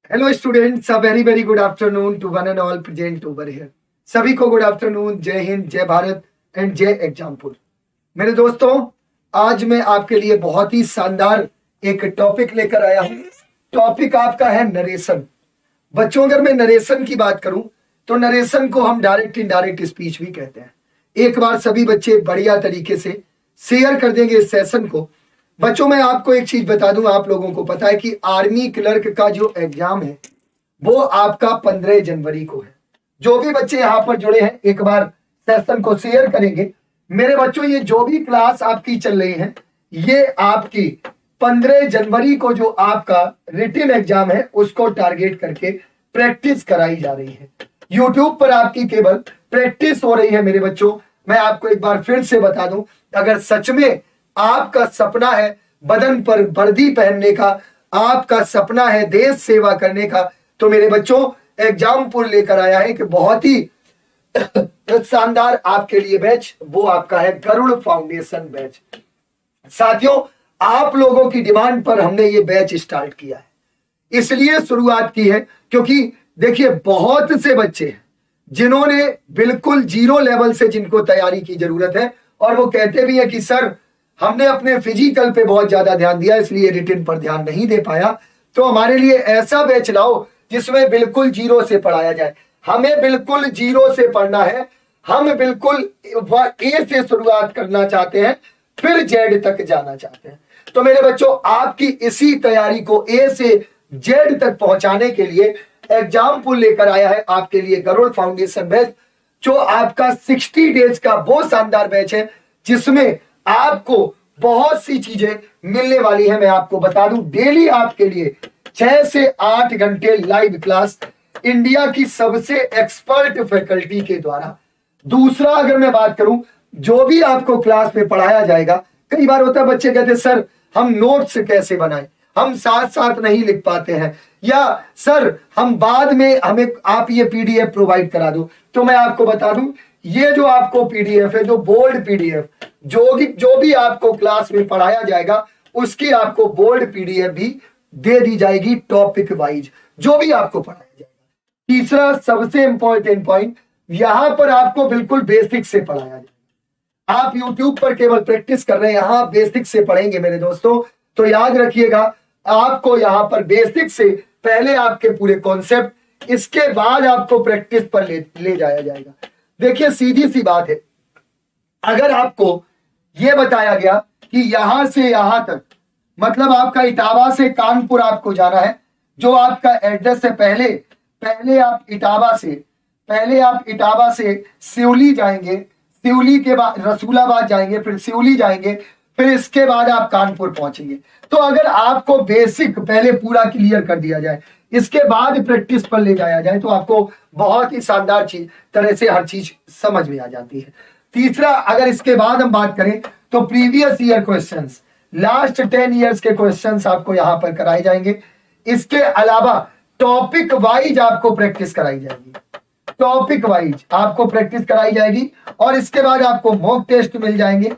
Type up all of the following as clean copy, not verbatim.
Hello students, a very very good afternoon to one and all present over here. सभी को good afternoon, जय हिंद, जय Bharat and जय एग्जामपुर। मेरे दोस्तों, आज मैं आपके लिए बहुत ही शानदार एक टॉपिक लेकर आया हूं। टॉपिक आपका है नरेशन। बच्चों, अगर मैं नरेशन की बात करूं तो नरेशन को हम डायरेक्ट इनडायरेक्ट स्पीच भी कहते हैं। एक बार सभी बच्चे बढ़िया तरीके से शेयर कर देंगे इस सेशन को। बच्चों, मैं आपको एक चीज बता दूं, आप लोगों को पता है कि आर्मी क्लर्क का जो एग्जाम है वो आपका 15 जनवरी को है। जो भी बच्चे यहाँ पर जुड़े हैं एक बार सेशन को शेयर करेंगे। मेरे बच्चों, ये जो भी क्लास आपकी चल रही है ये आपकी 15 जनवरी को जो आपका रिटन एग्जाम है उसको टारगेट करके प्रैक्टिस कराई जा रही है। यूट्यूब पर आपकी केवल प्रैक्टिस हो रही है। मेरे बच्चों, मैं आपको एक बार फिर से बता दूं, अगर सच में आपका सपना है बदन पर वर्दी पहनने का, आपका सपना है देश सेवा करने का, तो मेरे बच्चों एग्जामपुर लेकर आया है कि बहुत ही शानदार आपके लिए बैच, वो आपका है गरुड़ फाउंडेशन बैच। साथियों, आप लोगों की डिमांड पर हमने ये बैच स्टार्ट किया है, इसलिए शुरुआत की है क्योंकि देखिए बहुत से बच्चे हैं जिन्होंने बिल्कुल जीरो लेवल से जिनको तैयारी की जरूरत है और वो कहते भी है कि सर हमने अपने फिजिकल पे बहुत ज्यादा ध्यान दिया इसलिए रिटन पर ध्यान नहीं दे पाया, तो हमारे लिए ऐसा बैच लाओ जिसमें बिल्कुल जीरो से पढ़ाया जाए। हमें बिल्कुल जीरो से पढ़ना है, हम बिल्कुल ए से शुरुआत करना चाहते हैं फिर जेड तक जाना चाहते हैं। तो मेरे बच्चों, आपकी इसी तैयारी को ए से जेड तक पहुंचाने के लिए एग्जामपुर लेकर आया है आपके लिए गरुड़ फाउंडेशन बैच, जो आपका 60 डेज का वो शानदार बैच है जिसमें आपको बहुत सी चीजें मिलने वाली है। मैं आपको बता दूं, डेली आपके लिए 6 से 8 घंटे लाइव क्लास इंडिया की सबसे एक्सपर्ट फैकल्टी के द्वारा। दूसरा, अगर मैं बात करूं, जो भी आपको क्लास में पढ़ाया जाएगा, कई बार होता है बच्चे कहते हैं सर हम नोट्स कैसे बनाएं, हम साथ साथ नहीं लिख पाते हैं, या सर हम बाद में हमें आप ये पीडीएफ प्रोवाइड करा दो। तो मैं आपको बता दूं, ये जो आपको पीडीएफ है, जो बोर्ड पीडीएफ, जो भी आपको क्लास में पढ़ाया जाएगा उसकी आपको बोर्ड पीडीएफ भी दे दी जाएगी टॉपिक वाइज, जो भी आपको पढ़ाया जाएगा। तीसरा सबसे इंपॉर्टेंट पॉइंट, यहां पर आपको बिल्कुल बेसिक से पढ़ाया जाएगा। आप यूट्यूब पर केवल प्रैक्टिस कर रहे हैं, यहां बेसिक से पढ़ेंगे मेरे दोस्तों। तो याद रखिएगा, आपको यहां पर बेसिक से पहले आपके पूरे कॉन्सेप्ट, इसके बाद आपको प्रैक्टिस पर ले जाया जाएगा। देखिए सीधी सी बात है, अगर आपको यह बताया गया कि यहां से यहां तक, मतलब आपका इटावा से कानपुर आपको जाना है, जो आपका एड्रेस है, पहले आप इटावा से सिवली जाएंगे, सिवली के बाद रसूलाबाद जाएंगे, फिर सिवली जाएंगे, फिर इसके बाद आप कानपुर पहुंचेंगे। तो अगर आपको बेसिक पहले पूरा क्लियर कर दिया जाए, इसके बाद प्रैक्टिस पर ले जाया जाए, तो आपको बहुत ही शानदार तरह से हर चीज समझ में आ जाती है। तीसरा, अगर इसके बाद हम बात करें तो previous year questions, last 10 years के क्वेश्चंस आपको यहां पर कराए जाएंगे। इसके अलावा टॉपिक वाइज आपको प्रैक्टिस कराई जाएगी, टॉपिक वाइज आपको प्रैक्टिस कराई जाएगी, और इसके बाद आपको मॉक टेस्ट मिल जाएंगे,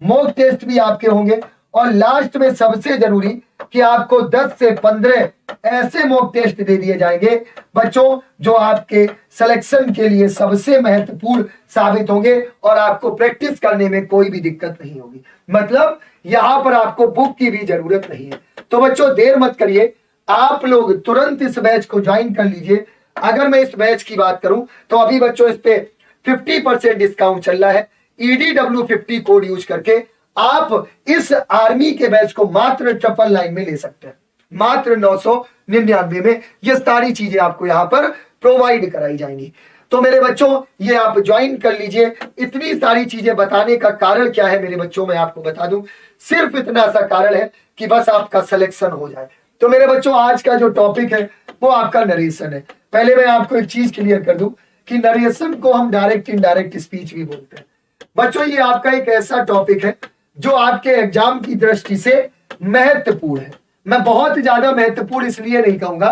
मॉक टेस्ट भी आपके होंगे, और लास्ट में सबसे जरूरी कि आपको 10 से 15 ऐसे मॉक टेस्ट दे दिए जाएंगे बच्चों जो आपके सिलेक्शन के लिए सबसे महत्वपूर्ण साबित होंगे और आपको प्रैक्टिस करने में कोई भी दिक्कत नहीं होगी। मतलब यहां पर आपको बुक की भी जरूरत नहीं है। तो बच्चों देर मत करिए, आप लोग तुरंत इस बैच को ज्वाइन कर लीजिए। अगर मैं इस बैच की बात करूं तो अभी बच्चों इस पे 50% डिस्काउंट चल रहा है। EDW50 कोड यूज करके आप इस आर्मी के बैच को मात्र 999 में ले सकते हैं, मात्र 999 में ये सारी चीजें आपको यहां पर प्रोवाइड कराई जाएंगी। तो मेरे बच्चों ये आप ज्वाइन कर लीजिए। इतनी सारी चीजें बताने का कारण क्या है मेरे बच्चों, मैं आपको बता दूं, सिर्फ इतना सा कारण है कि बस आपका सिलेक्शन हो जाए। तो मेरे बच्चों आज का जो टॉपिक है वो आपका नरेशन है। पहले मैं आपको एक चीज क्लियर कर दूं कि नरेशन को हम डायरेक्ट इनडायरेक्ट स्पीच भी बोलते हैं। बच्चों ये आपका एक ऐसा टॉपिक है जो आपके एग्जाम की दृष्टि से महत्वपूर्ण है। मैं बहुत ज्यादा महत्वपूर्ण इसलिए नहीं कहूंगा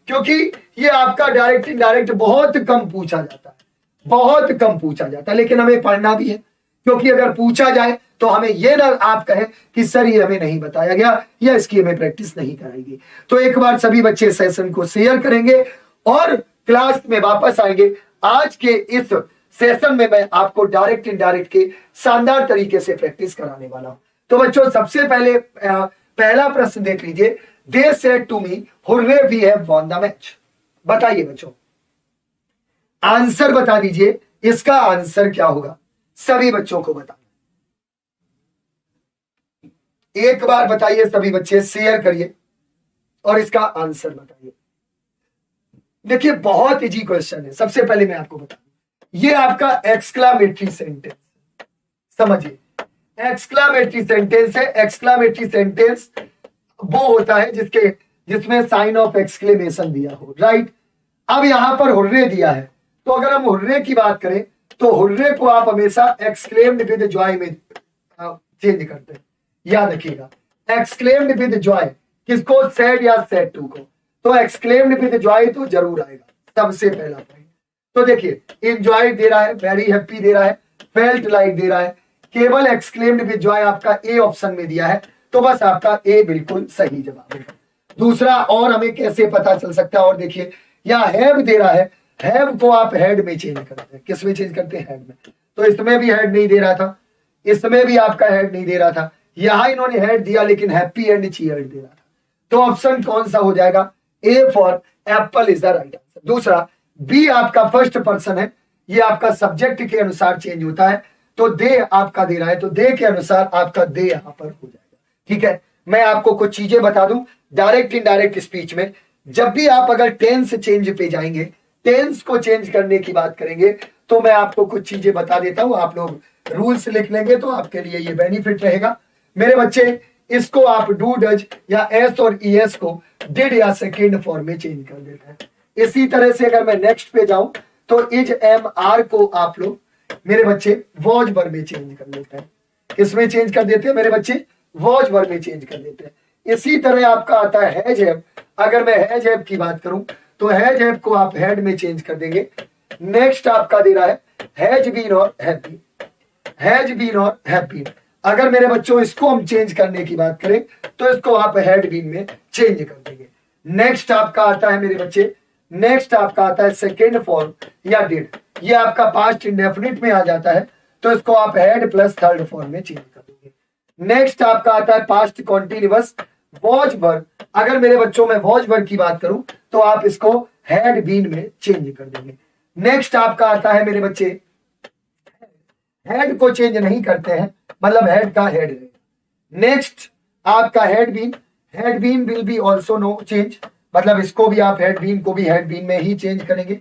क्योंकि ये आपका डायरेक्ट इनडायरेक्ट बहुत कम पूछा जाता है, बहुत कम पूछा जाता है, लेकिन हमें पढ़ना भी है क्योंकि अगर पूछा जाए तो हमें ये ना आप कहें कि सर ये हमें नहीं बताया गया या इसकी हमें प्रैक्टिस नहीं कराएगी। तो एक बार सभी बच्चे सेशन को शेयर करेंगे और क्लास में वापस आएंगे। आज के इस सेशन में मैं आपको डायरेक्ट इनडायरेक्ट के शानदार तरीके से प्रैक्टिस कराने वाला हूं। तो बच्चों सबसे पहले पहला प्रश्न देख लीजिए। They said to me hurray we have won the match. बताइए बच्चों, आंसर बता दीजिए, इसका आंसर क्या होगा? सभी बच्चों को बताना, एक बार बताइए सभी बच्चे, शेयर करिए और इसका आंसर बताइए। देखिए बहुत इजी क्वेश्चन है। सबसे पहले मैं आपको बता दूं, ये आपका एक्सक्लामेटरी सेंटेंस, समझिए एक्सक्लामेटरी सेंटेंस है। एक्सक्लामेटरी सेंटेंस वो होता है जिसमें साइन ऑफ एक्सक्लेमेशन दिया हो, राइट। अब यहां पर हुर्रे दिया है, तो अगर हम हुर्रे की बात करें तो हुर्रे को आप हमेशा एक्सक्लेम्ड विद जॉय में चेंज करते हैं। याद रखिएगा, एक्सक्लेम्ड विद जॉय किसको? सैड या सैड टू को। तो एक्सक्लेम्ड विद जॉय तो जरूर आएगा सबसे पहला पॉइंट। तो देखिए एंजॉय दे रहा है, वेरी हैप्पी दे रहा है, फेल्ट लाइक दे रहा है, केवल एक्सक्लेम्ड विद जॉय आपका ए ऑप्शन में दिया है, तो बस आपका ए बिल्कुल सही जवाब है। दूसरा और हमें कैसे पता चल सकता है? और देखिए यहाँ हैव दे रहा है, हैव को आप हेड में चेंज करते हैं। किस में चेंज करते हैं? हेड में। तो इसमें भी हेड नहीं दे रहा था, इसमें भी आपका हेड नहीं दे रहा था, यहां इन्होंने हेड दिया लेकिन हैप्पी एंड चीयर्ड दे रहा था। तो ऑप्शन कौन सा हो जाएगा? ए for Apple is the right answer. दूसरा बी आपका फर्स्ट पर्सन है, ये आपका सब्जेक्ट के अनुसार चेंज होता है, तो दे आपका दे रहा है, तो दे के अनुसार आपका दे यहां पर हो जाएगा। ठीक है, मैं आपको कुछ चीजें बता दूं डायरेक्ट इनडायरेक्ट स्पीच में। जब भी आप अगर टेंस चेंज पे जाएंगे, टेंस को चेंज करने की बात करेंगे, तो मैं आपको कुछ चीजें बता देता हूं। आप लोग रूल्स लिख लेंगे तो आपके लिए ये बेनिफिट रहेगा। मेरे बच्चे, इसको आप डू डज या एस और ईएस को डिड या सेकेंड फॉर्म में चेंज कर देते हैं। इसी तरह से अगर मैं नेक्स्ट पे जाऊं तो इज एम आर को आप लोग मेरे बच्चे वॉज वर्ब में चेंज कर लेते हैं। इसमें चेंज कर देते हैं मेरे बच्चे, वॉज वर्ब में चेंज कर देते हैं। इसी तरह आपका आता है हैज हैव। अगर मैं हैज हैव की बात करूं तो हैज हैव को आप हेड में चेंज कर देंगे। नेक्स्ट आपका दे रहा है हैज बीन और हैप्पी, हैज बीन और हैप्पी। अगर मेरे बच्चों इसको हम चेंज करने की बात करें तो इसको आप हैड बीन में चेंज कर देंगे। नेक्स्ट आपका आता है मेरे बच्चे, नेक्स्ट आपका आता है सेकेंड फॉर्म या डिड। ये आपका पास्ट इंडेफिनिट में आ जाता है, तो इसको आप हैड प्लस थर्ड फॉर्म में चेंज कर देंगे। नेक्स्ट आपका आता है पास्ट कॉन्टिन्यूअस वॉज वर्ब। अगर मेरे बच्चों में वॉज वर्ब की बात करूं तो आप इसको हैड बीन में चेंज कर देंगे। नेक्स्ट आपका आता है मेरे बच्चे, हेड को चेंज नहीं करते हैं, मतलब हेड का हेड रहेगा। नेक्स्ट आपका had been will be also no change, मतलब इसको भी आप हेड बीन को भी हेड बीन में ही चेंज करेंगे।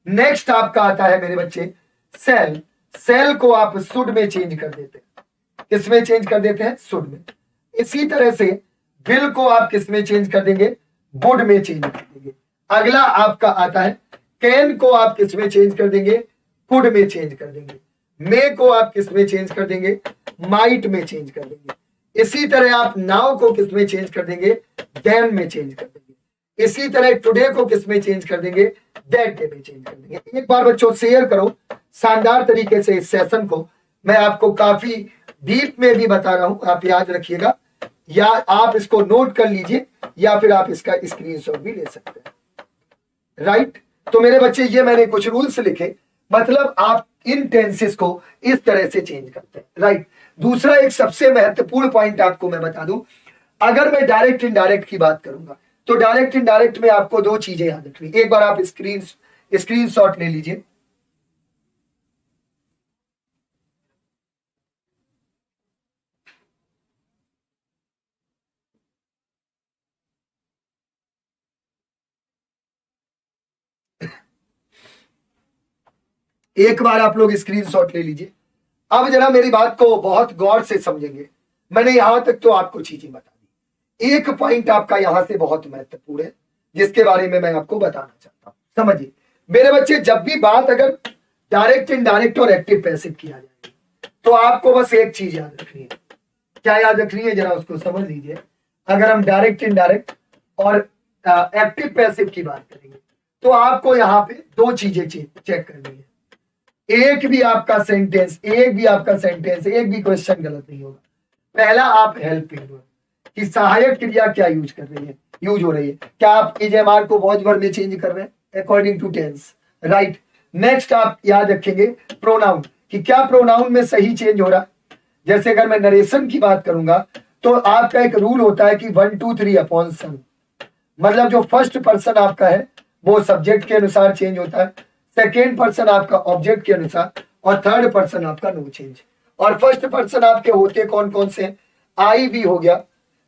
नेक्स्ट आपका आता है मेरे बच्चे सेल, सेल को आप शुड में चेंज कर देते हैं। किसमें चेंज कर देते हैं? शुड में। इसी तरह से बिल को आप किसमें चेंज कर देंगे? वुड में चेंज कर देंगे। अगला आपका आता है कैन को आप किसमें चेंज कर देंगे? कुड में चेंज कर देंगे। मे को आप किसमें चेंज कर देंगे? माइट में चेंज कर देंगे। इसी तरह आप नाउ को किसमें चेंज कर देंगे? देन में चेंज कर देंगे। इसी तरह टुडे को किसमें चेंज कर देंगे? दैट डे में चेंज कर देंगे। एक बार बच्चों शेयर करो शानदार तरीके से इस सेशन को। मैं आपको काफी डीप में भी बता रहा हूं, आप याद रखिएगा, या आप इसको नोट कर लीजिए या फिर आप इसका स्क्रीनशॉट भी ले सकते हैं, राइट। तो मेरे बच्चे ये मैंने कुछ रूल्स लिखे, मतलब आप इन टेंसेस को इस तरह से चेंज करते हैं, राइट। दूसरा एक सबसे महत्वपूर्ण पॉइंट आपको मैं बता दूं, अगर मैं डायरेक्ट इनडायरेक्ट की बात करूंगा तो डायरेक्ट इनडायरेक्ट में आपको दो चीजें याद रखनी। एक बार आप स्क्रीनशॉट ले लीजिए। एक बार आप लोग स्क्रीनशॉट ले लीजिए। अब जरा मेरी बात को बहुत गौर से समझेंगे। मैंने यहां तक तो आपको चीजें बता दी, एक पॉइंट आपका यहां से बहुत महत्वपूर्ण है जिसके बारे में मैं आपको बताना चाहता हूं। समझिए मेरे बच्चे, जब भी बात अगर डायरेक्ट इनडायरेक्ट और एक्टिव पैसिव किया जाएगा तो आपको बस एक चीज याद रखनी है। क्या याद रखनी है? जरा उसको समझ लीजिए। अगर हम डायरेक्ट इनडायरेक्ट और एक्टिव पैसिव की बात करेंगे तो आपको यहाँ पे दो चीजें चेक करनी है। एक भी आपका सेंटेंस, एक भी क्वेश्चन गलत नहीं होगा। पहला आप हेल्पिंग वर्ब कि सहायक क्रिया क्या यूज कर रही है, यूज हो रही है। क्या आप इज एम आर को वॉज वर्ब में चेंज कर रहे हैं according to tense, right. Next आप याद रखेंगे प्रोनाउन कि क्या प्रोनाउन में सही चेंज हो रहा है। जैसे अगर मैं नरेशन की बात करूंगा तो आपका एक रूल होता है कि 1 2 3 अपॉन सन, मतलब जो फर्स्ट पर्सन आपका है वो सब्जेक्ट के अनुसार चेंज होता है, सेकेंड पर्सन आपका ऑब्जेक्ट के अनुसार, और थर्ड पर्सन आपका नो चेंज। और फर्स्ट पर्सन आपके होते कौन कौन से, आई वी हो गया,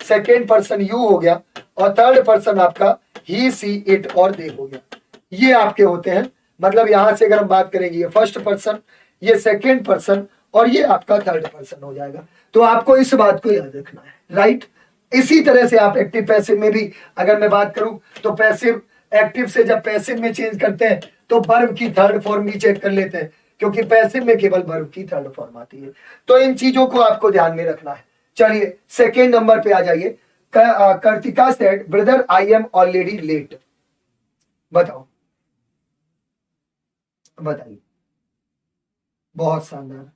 सेकेंड पर्सन यू हो गया, और थर्ड पर्सन आपका ही सी इट और दे हो गया। ये आपके होते हैं। मतलब यहां से अगर हम बात करेंगे ये फर्स्ट पर्सन, ये सेकेंड पर्सन, और ये आपका थर्ड पर्सन हो जाएगा। तो आपको इस बात को याद रखना है, राइट। इसी तरह से आप एक्टिव पैसिव में भी अगर मैं बात करूं तो पैसिव एक्टिव से जब पैसिव में चेंज करते हैं तो वर्ब की थर्ड फॉर्म भी चेक कर लेते हैं, क्योंकि पैसिव में केवल वर्ब की थर्ड फॉर्म आती है। तो इन चीजों को आपको ध्यान में रखना है। चलिए सेकेंड नंबर पे आ जाइए। Kartika said brother I am already late. बताओ, बताइए। बहुत शानदार,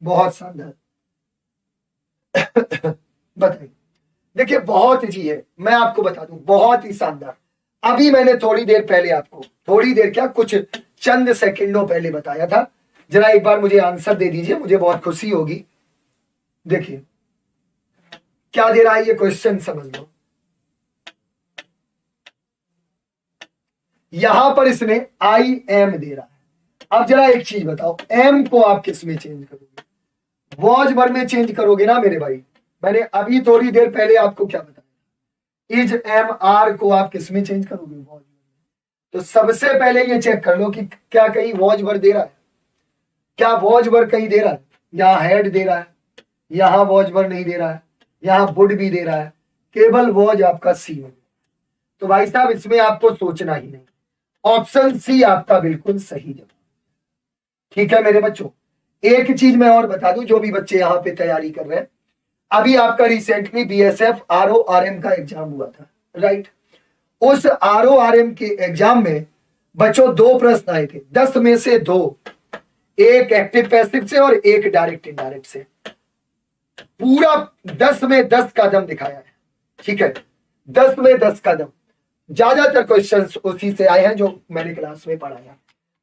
बहुत शानदार। बताइए। देखिए बहुत ही है, मैं आपको बता दूं बहुत ही शानदार। अभी मैंने थोड़ी देर पहले आपको, थोड़ी देर क्या कुछ चंद सेकंडों पहले बताया था। जरा एक बार मुझे आंसर दे दीजिए, मुझे बहुत खुशी होगी। देखिए क्या दे रहा है ये क्वेश्चन, समझ लो। यहां पर इसने आई एम दे रहा है। अब जरा एक चीज बताओ, एम को आप किस में चेंज करोगे, वॉज वर्ब में चेंज करोगे ना मेरे भाई। मैंने अभी थोड़ी देर पहले आपको क्या बताया, इज एम आर को आप किस में चेंज करोगे, वॉज वर्ब में। तो सबसे पहले ये चेक कर लो कि क्या कहीं वॉज वर्ब दे रहा है, क्या वॉज वर्ब कहीं दे रहा है। यहां हैड दे रहा है, यहां वॉज वर्ब नहीं दे रहा है, यहां वुड भी दे रहा है, केवल वॉज आपका सी में। तो भाई साहब इसमें आपको सोचना ही नहीं, ऑप्शन सी आपका बिल्कुल सही जवाब। ठीक है मेरे बच्चों। एक चीज मैं और बता दूं, जो भी बच्चे यहाँ पे तैयारी कर रहे हैं, अभी आपका रिसेंटली बीएसएफ आरओआरएम का एग्जाम हुआ था, राइट। उस आरओआरएम के एग्जाम में बच्चों 2 प्रश्न आए थे, 10 में से 2, एक एक्टिव पैसिव से और एक डायरेक्ट इनडायरेक्ट से। पूरा 10 में 10 का दम दिखाया है, ठीक है, 10 में 10 का दम। ज्यादातर क्वेश्चंस उसी से आए हैं जो मैंने क्लास में पढ़ाया।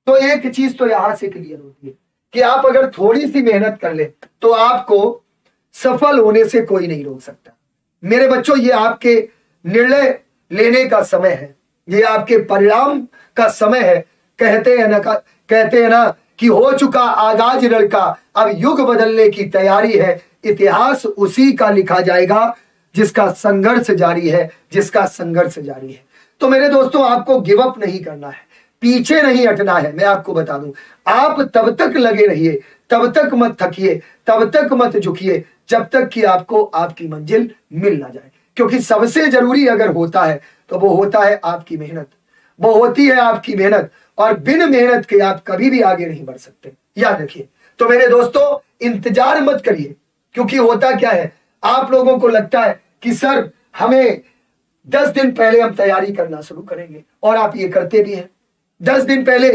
तो एक चीज तो यहां से क्लियर होती है कि आप अगर थोड़ी सी मेहनत कर ले तो आपको सफल होने से कोई नहीं रोक सकता। मेरे बच्चों ये आपके निर्णय लेने का समय है, ये आपके परिणाम का समय है। कहते हैं ना कि हो चुका आगाज लड़का, अब युग बदलने की तैयारी है। इतिहास उसी का लिखा जाएगा जिसका संघर्ष जारी है, जिसका संघर्ष जारी है। तो मेरे दोस्तों आपको गिव अप नहीं करना है, पीछे नहीं हटना है। मैं आपको बता दूं, आप तब तक लगे रहिए, तब तक मत थकिए, तब तक मत झुकिए, जब तक कि आपको आपकी मंजिल मिल ना जाए। क्योंकि सबसे जरूरी अगर होता है तो वो होता है आपकी मेहनत, वो होती है आपकी मेहनत। और बिन मेहनत के आप कभी भी आगे नहीं बढ़ सकते, याद रखिए। तो मेरे दोस्तों इंतजार मत करिए, क्योंकि होता क्या है, आप लोगों को लगता है कि सर हमें 10 दिन पहले हम तैयारी करना शुरू करेंगे, और आप ये करते भी हैं। 10 दिन पहले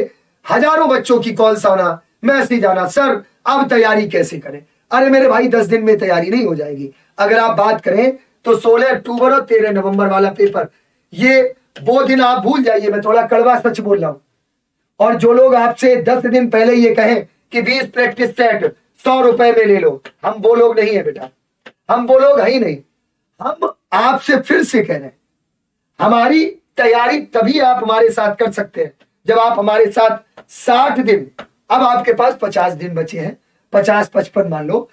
हजारों बच्चों की कॉल्स आना, मैसेज आना, सर अब तैयारी कैसे करें। अरे मेरे भाई 10 दिन में तैयारी नहीं हो जाएगी। अगर आप बात करें तो 16 अक्टूबर और 13 नवंबर वाला पेपर, ये वो दिन आप भूल जाइए। मैं थोड़ा कड़वा सच बोल रहा हूं। और जो लोग आपसे 10 दिन पहले ये कहें कि 20 प्रैक्टिस सेट 100 रुपए में ले लो, हम वो लोग नहीं है बेटा, हम वो लोग है ही नहीं। हम आपसे फिर से कह रहे हैं, हमारी तैयारी तभी आप हमारे साथ कर सकते हैं जब आप हमारे साथ 60 दिन, अब आपके पास 50 दिन बचे हैं, 50-55 मान लो,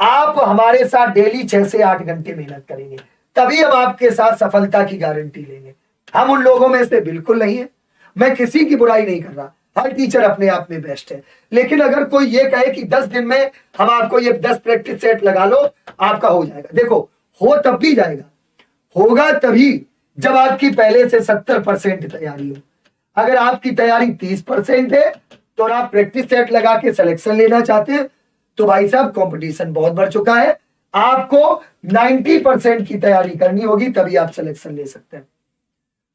आप हमारे साथ डेली 6 से 8 घंटे मेहनत करेंगे, तभी हम आपके साथ सफलता की गारंटी लेंगे। हम उन लोगों में से बिल्कुल नहीं है। मैं किसी की बुराई नहीं कर रहा, हर टीचर अपने आप में बेस्ट है। लेकिन अगर कोई ये कहे कि 10 दिन में हम आपको ये 10 प्रैक्टिस सेट लगा लो, आपका हो जाएगा, देखो हो तब भी जाएगा, होगा तभी जब आपकी पहले से 70% तैयारी हो। अगर आपकी तैयारी 30% है तो आप प्रैक्टिस सेट लगा के सिलेक्शन लेना चाहते हैं, तो भाई साहब कंपटीशन बहुत बढ़ चुका है। आपको 90% की तैयारी करनी होगी, तभी आप सिलेक्शन ले सकते हैं।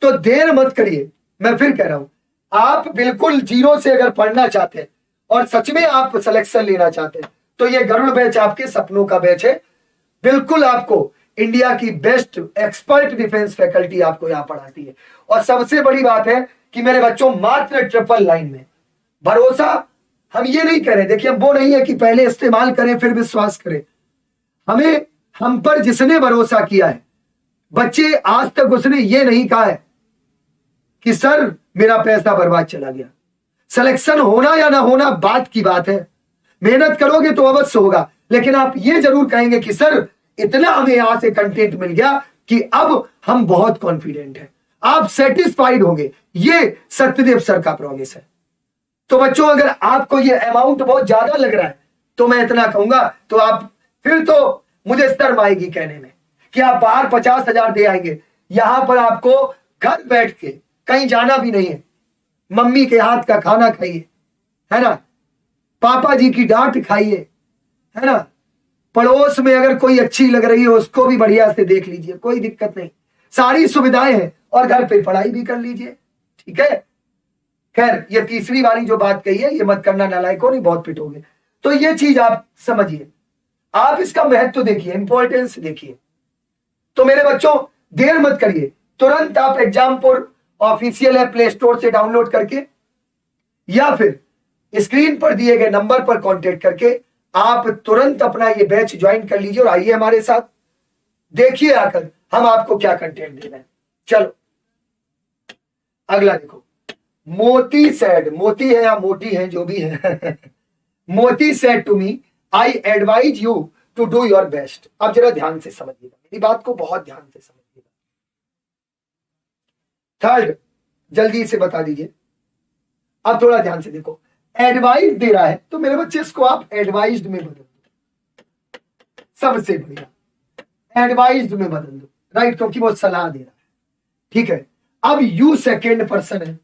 तो देर मत करिए, मैं फिर कह रहा हूं, आप बिल्कुल जीरो से अगर पढ़ना चाहते हैं और सच में आप सिलेक्शन लेना चाहते हैं तो ये गरुड़ बैच आपके सपनों का बैच है। बिल्कुल आपको इंडिया की बेस्ट एक्सपर्ट डिफेंस फैकल्टी आपको यहां पढ़ाती है। और सबसे बड़ी बात है कि मेरे बच्चों मात्र ट्रिपल लाइन में भरोसा, हम ये नहीं कह रहे, देखिए वो नहीं है कि पहले इस्तेमाल करें फिर विश्वास करें। हमें, हम पर जिसने भरोसा किया है बच्चे, आज तक उसने ये नहीं कहा है कि सर मेरा पैसा बर्बाद चला गया। सिलेक्शन होना या ना होना बात की बात है, मेहनत करोगे तो अवश्य होगा, लेकिन आप ये जरूर कहेंगे कि सर इतना हमें यहां से कंटेंट मिल गया कि अब हम बहुत कॉन्फिडेंट हैं, आप सेटिस्फाइड होंगे। ये सत्यदेव सर का प्रॉमिस है। तो बच्चों अगर आपको ये अमाउंट बहुत ज्यादा लग रहा है तो मैं इतना कहूंगा, तो आप फिर तो मुझे शर्म आएगी कहने में कि आप बाहर 50,000 दे आएंगे, यहां पर आपको घर बैठ के कहीं जाना भी नहीं है, मम्मी के हाथ का खाना खाइए, है ना, पापा जी की डांट खाइए, है ना, पड़ोस में अगर कोई अच्छी लग रही है उसको भी बढ़िया से देख लीजिए, कोई दिक्कत नहीं, सारी सुविधाएं हैं, और घर पे पढ़ाई भी कर लीजिए, ठीक है। खैर ये तीसरी वाली जो बात कही है ये मत करना नालायकों, नहीं बहुत पिटोगे। तो ये चीज आप समझिए, आप इसका महत्व देखिए, इंपॉर्टेंस देखिए। तो मेरे बच्चों देर मत करिए, तुरंत आप Exampur official app play store से डाउनलोड करके या फिर स्क्रीन पर दिए गए नंबर पर कांटेक्ट करके आप तुरंत अपना ये बैच ज्वाइन कर लीजिए और आइए हमारे साथ, देखिए आकर हम आपको क्या कंटेंट दे रहे हैं। चलो अगला देखो, मोती सेड, मोती है या मोटी है जो भी है Moti said to me I advise you to do your best. अब जरा ध्यान से समझिएगा, मेरी बात को बहुत ध्यान से समझिएगा। थर्ड जल्दी से बता दीजिए, अब थोड़ा ध्यान से देखो, एडवाइस दे रहा है तो मेरे बच्चे इसको आप एडवाइज्ड में बदल दो, सबसे बढ़िया एडवाइज्ड में बदल दो, राइट, क्योंकि वो सलाह दे रहा है, ठीक है। अब यू सेकेंड पर्सन है,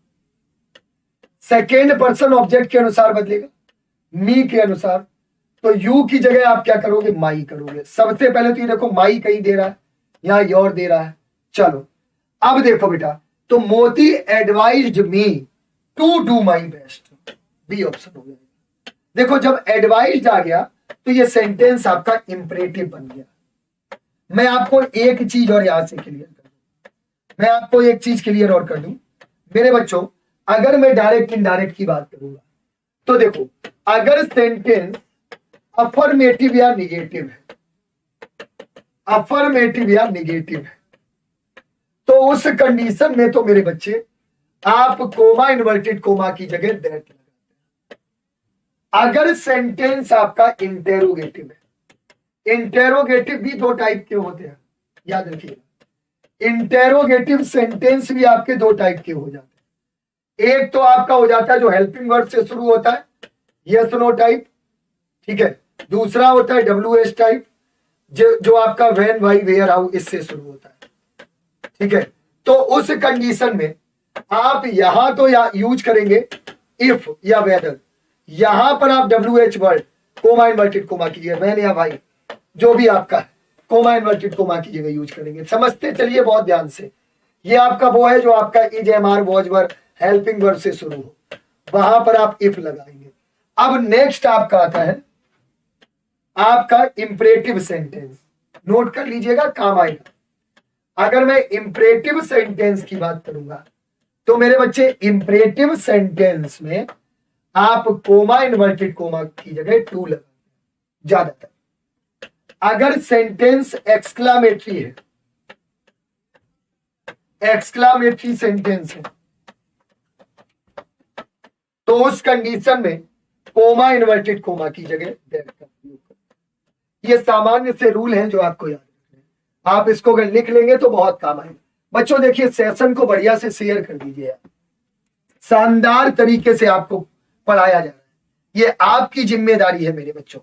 सेकेंड पर्सन ऑब्जेक्ट के अनुसार बदलेगा, मी के अनुसार, तो यू की जगह आप क्या करोगे, माई करोगे। सबसे पहले तो ये देखो माई कहीं दे रहा है, यहां योर दे रहा है। चलो अब देखो बेटा, तो Moti advised me to do my best, B option हो गया। देखो जब एडवाइज्ड आ गया तो ये सेंटेंस आपका इंपरेटिव बन गया। मैं आपको एक चीज और यहां से क्लियर कर दूं, मैं आपको एक चीज क्लियर और कर दूं मेरे बच्चों, अगर मैं डायरेक्ट इनडायरेक्ट की बात करूंगा तो देखो, अगर सेंटेंस अफर्मेटिव या निगेटिव है, अफर्मेटिव या निगेटिव है, तो उस कंडीशन में तो मेरे बच्चे आप कोमा इन्वर्टेड कोमा की जगह दैट लगाते हैं। अगर सेंटेंस आपका इंटेरोगेटिव है, इंटेरोगेटिव भी दो टाइप के होते हैं, याद रखिएगा, इंटेरोगेटिव सेंटेंस भी आपके दो टाइप के हो जाते हैं। एक तो आपका हो जाता है जो हेल्पिंग वर्ड से शुरू होता है, यस नो टाइप, ठीक है। दूसरा होता है WH टाइप, जो आपका व्हेन व्हाई वेयर हाउ इससे शुरू होता है, ठीक है। तो उस कंडीशन में आप यहां तो या यूज करेंगे इफ या वेदर, यहां पर आप WH word coma inverted coma कीजिए, व्हेन या व्हाई जो भी आपका है, कोमा इन्वर्टेड कोमा की जगह यूज करेंगे। समझते चलिए बहुत ध्यान से, ये आपका वो है जो आपका is am are was word helping word से शुरू हो, वहां पर आप इफ लगाएंगे। अब नेक्स्ट आपका आता है आपका इंपरेटिव सेंटेंस, नोट कर लीजिएगा काम आएगा। अगर मैं इंपरेटिव सेंटेंस की बात करूंगा तो मेरे बच्चे इंपरेटिव सेंटेंस में आप कोमा इन्वर्टेड कोमा की जगह टू लगाएंगे ज्यादातर। अगर सेंटेंस एक्सक्लामेटरी है, एक्सक्लामेटरी सेंटेंस है, तो उस कंडीशन में कोमा इन्वर्टेड कोमा की जगह दैट का उपयोग करें। ये सामान्य से रूल हैं जो आपको याद रखने हैं, आप इसको अगर लिख लेंगे तो बहुत काम आएगा। बच्चों देखिए सेशन को बढ़िया से शेयर कर दीजिए, शानदार तरीके से आपको पढ़ाया जा रहा है, ये आपकी जिम्मेदारी है मेरे बच्चों।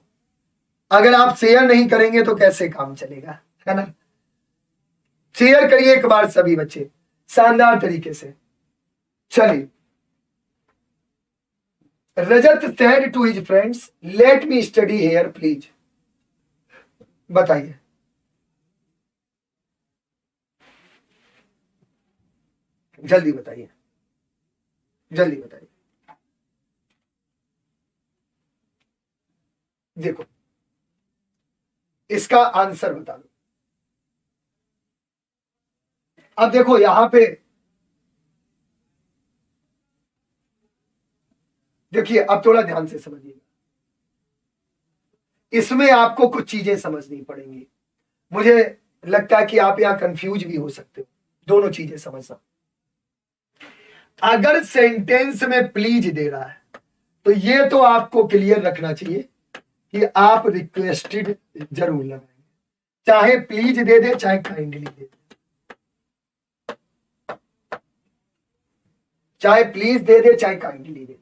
अगर आप शेयर नहीं करेंगे तो कैसे काम चलेगा, है ना। शेयर करिए एक बार सभी बच्चे शानदार तरीके से। चलिए, Rajat said to his friends let me study here please, बताइए। जल्दी बताइए। जल्दी बताइए। देखो इसका आंसर बता दो। अब देखो यहां पे देखिए, अब थोड़ा ध्यान से समझिए। इसमें आपको कुछ चीजें समझनी पड़ेंगी। मुझे लगता है कि आप यहां कंफ्यूज भी हो सकते हो। दोनों चीजें समझना। अगर सेंटेंस में प्लीज दे रहा है तो ये तो आपको क्लियर रखना चाहिए कि आप रिक्वेस्टेड जरूर लगाएंगे, चाहे प्लीज दे दे चाहे काइंडली दे दे, चाहे प्लीज दे दे चाहे काइंडली दे दे।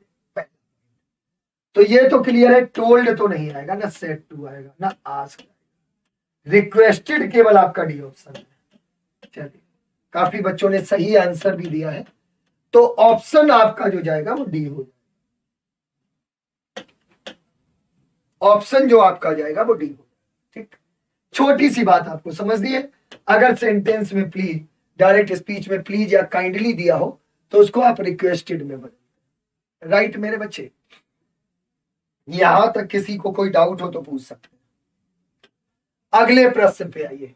तो ये तो क्लियर है, टोल्ड तो नहीं आएगा, ना सेड टू आएगा, ना आस्क आएगा। रिक्वेस्टेड केवल आपका डी ऑप्शन है। चलिए, काफी बच्चों ने सही आंसर भी दिया है, तो ऑप्शन आपका जो जाएगा वो डी हो जाएगा। ऑप्शन जो आपका जाएगा वो डी हो जाएगा। ठीक, छोटी सी बात आपको समझनी है। अगर सेंटेंस में प्लीज, डायरेक्ट स्पीच में प्लीज या काइंडली दिया हो तो उसको आप रिक्वेस्टेड में बदल। राइट मेरे बच्चे, यहां तक किसी को कोई डाउट हो तो पूछ सकते हैं। अगले प्रश्न पे आइए।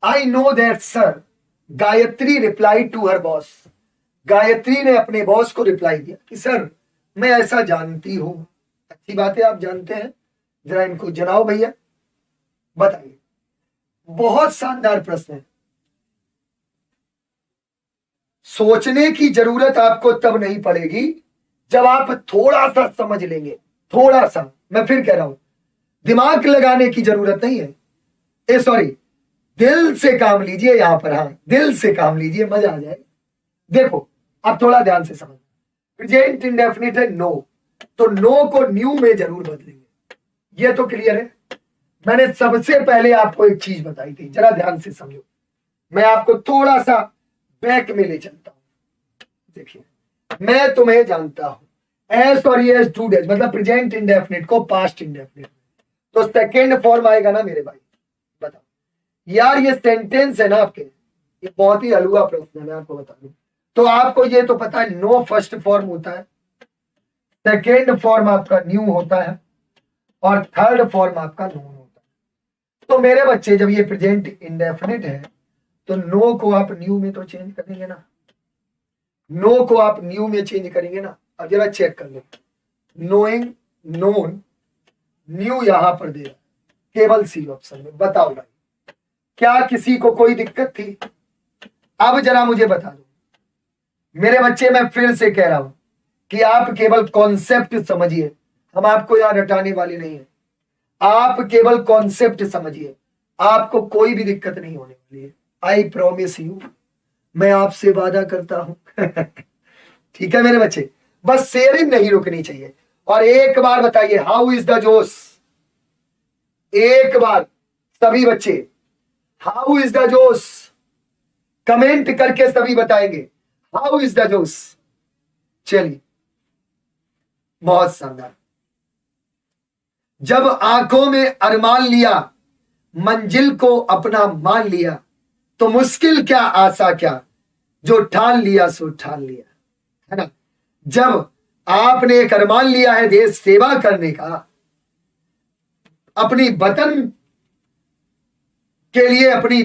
I know that sir, Gayatri reply to her boss. गायत्री ने अपने बॉस को रिप्लाई दिया कि सर मैं ऐसा जानती हूं। अच्छी बात है, आप जानते हैं, जरा इनको जनाओ भैया, बताइए। बहुत शानदार प्रश्न है। सोचने की जरूरत आपको तब नहीं पड़ेगी जब आप थोड़ा सा समझ लेंगे। थोड़ा सा, मैं फिर कह रहा हूं, दिमाग लगाने की जरूरत नहीं है। सॉरी, दिल से काम लीजिए यहां पर। हाँ, दिल से काम लीजिए, मजा आ जाए। देखो अब थोड़ा ध्यान से समझ। प्रेजेंट इंडेफिनिट है नो, तो नो को न्यू में जरूर बदलेंगे। ये तो क्लियर है। मैंने सबसे पहले आपको एक चीज बताई थी, जरा ध्यान से समझो। मैं आपको थोड़ा सा बैक में ले चलता हूं। देखिए, मैं तुम्हें जानता हूं। एस और एस टू डेज मतलब प्रेजेंट इंडेफिनिट को पास्ट इंडेफिनिट, तो सेकेंड फॉर्म आएगा ना मेरे भाई। बताओ यार, ये सेंटेंस है ना आपके, ये बहुत ही हलवा प्रश्न है, मैं आपको बता दूं। तो आपको ये तो पता है, नो फर्स्ट फॉर्म होता है, सेकेंड फॉर्म आपका न्यू होता है, और थर्ड फॉर्म आपका नोन होता है। तो मेरे बच्चे, जब ये प्रेजेंट इंडेफिनिट है तो नो को आप न्यू में तो चेंज करेंगे ना। नो को आप न्यू में चेंज करेंगे ना। अब जरा चेक कर लो, नोइंग, नोन, न्यू यहां पर दे रहा है, केवल सी ऑप्शन में। बताओ भाई, क्या किसी को कोई दिक्कत थी? अब जरा मुझे बता दो मेरे बच्चे। मैं फिर से कह रहा हूं कि आप केवल कॉन्सेप्ट समझिए, हम आपको यहां रटाने वाले नहीं है। आप केवल कॉन्सेप्ट समझिए, आपको कोई भी दिक्कत नहीं होने वाली है। आई प्रॉमिस यू, मैं आपसे वादा करता हूं। ठीक है मेरे बच्चे, बस शेयरिंग नहीं रुकनी चाहिए। और एक बार बताइए, हाउ इज द जोश? एक बार सभी बच्चे, हाउ इज द जोश? कमेंट करके सभी बताएंगे, हाउ इज द जोश। चलिए, बहुत शानदार। जब आंखों में अरमान लिया, मंजिल को अपना मान लिया, तो मुश्किल क्या आशा क्या, जो ठान लिया सो ठान लिया, है ना। जब आपने एक अरमान लिया है देश सेवा करने का, अपनी वतन के लिए, अपनी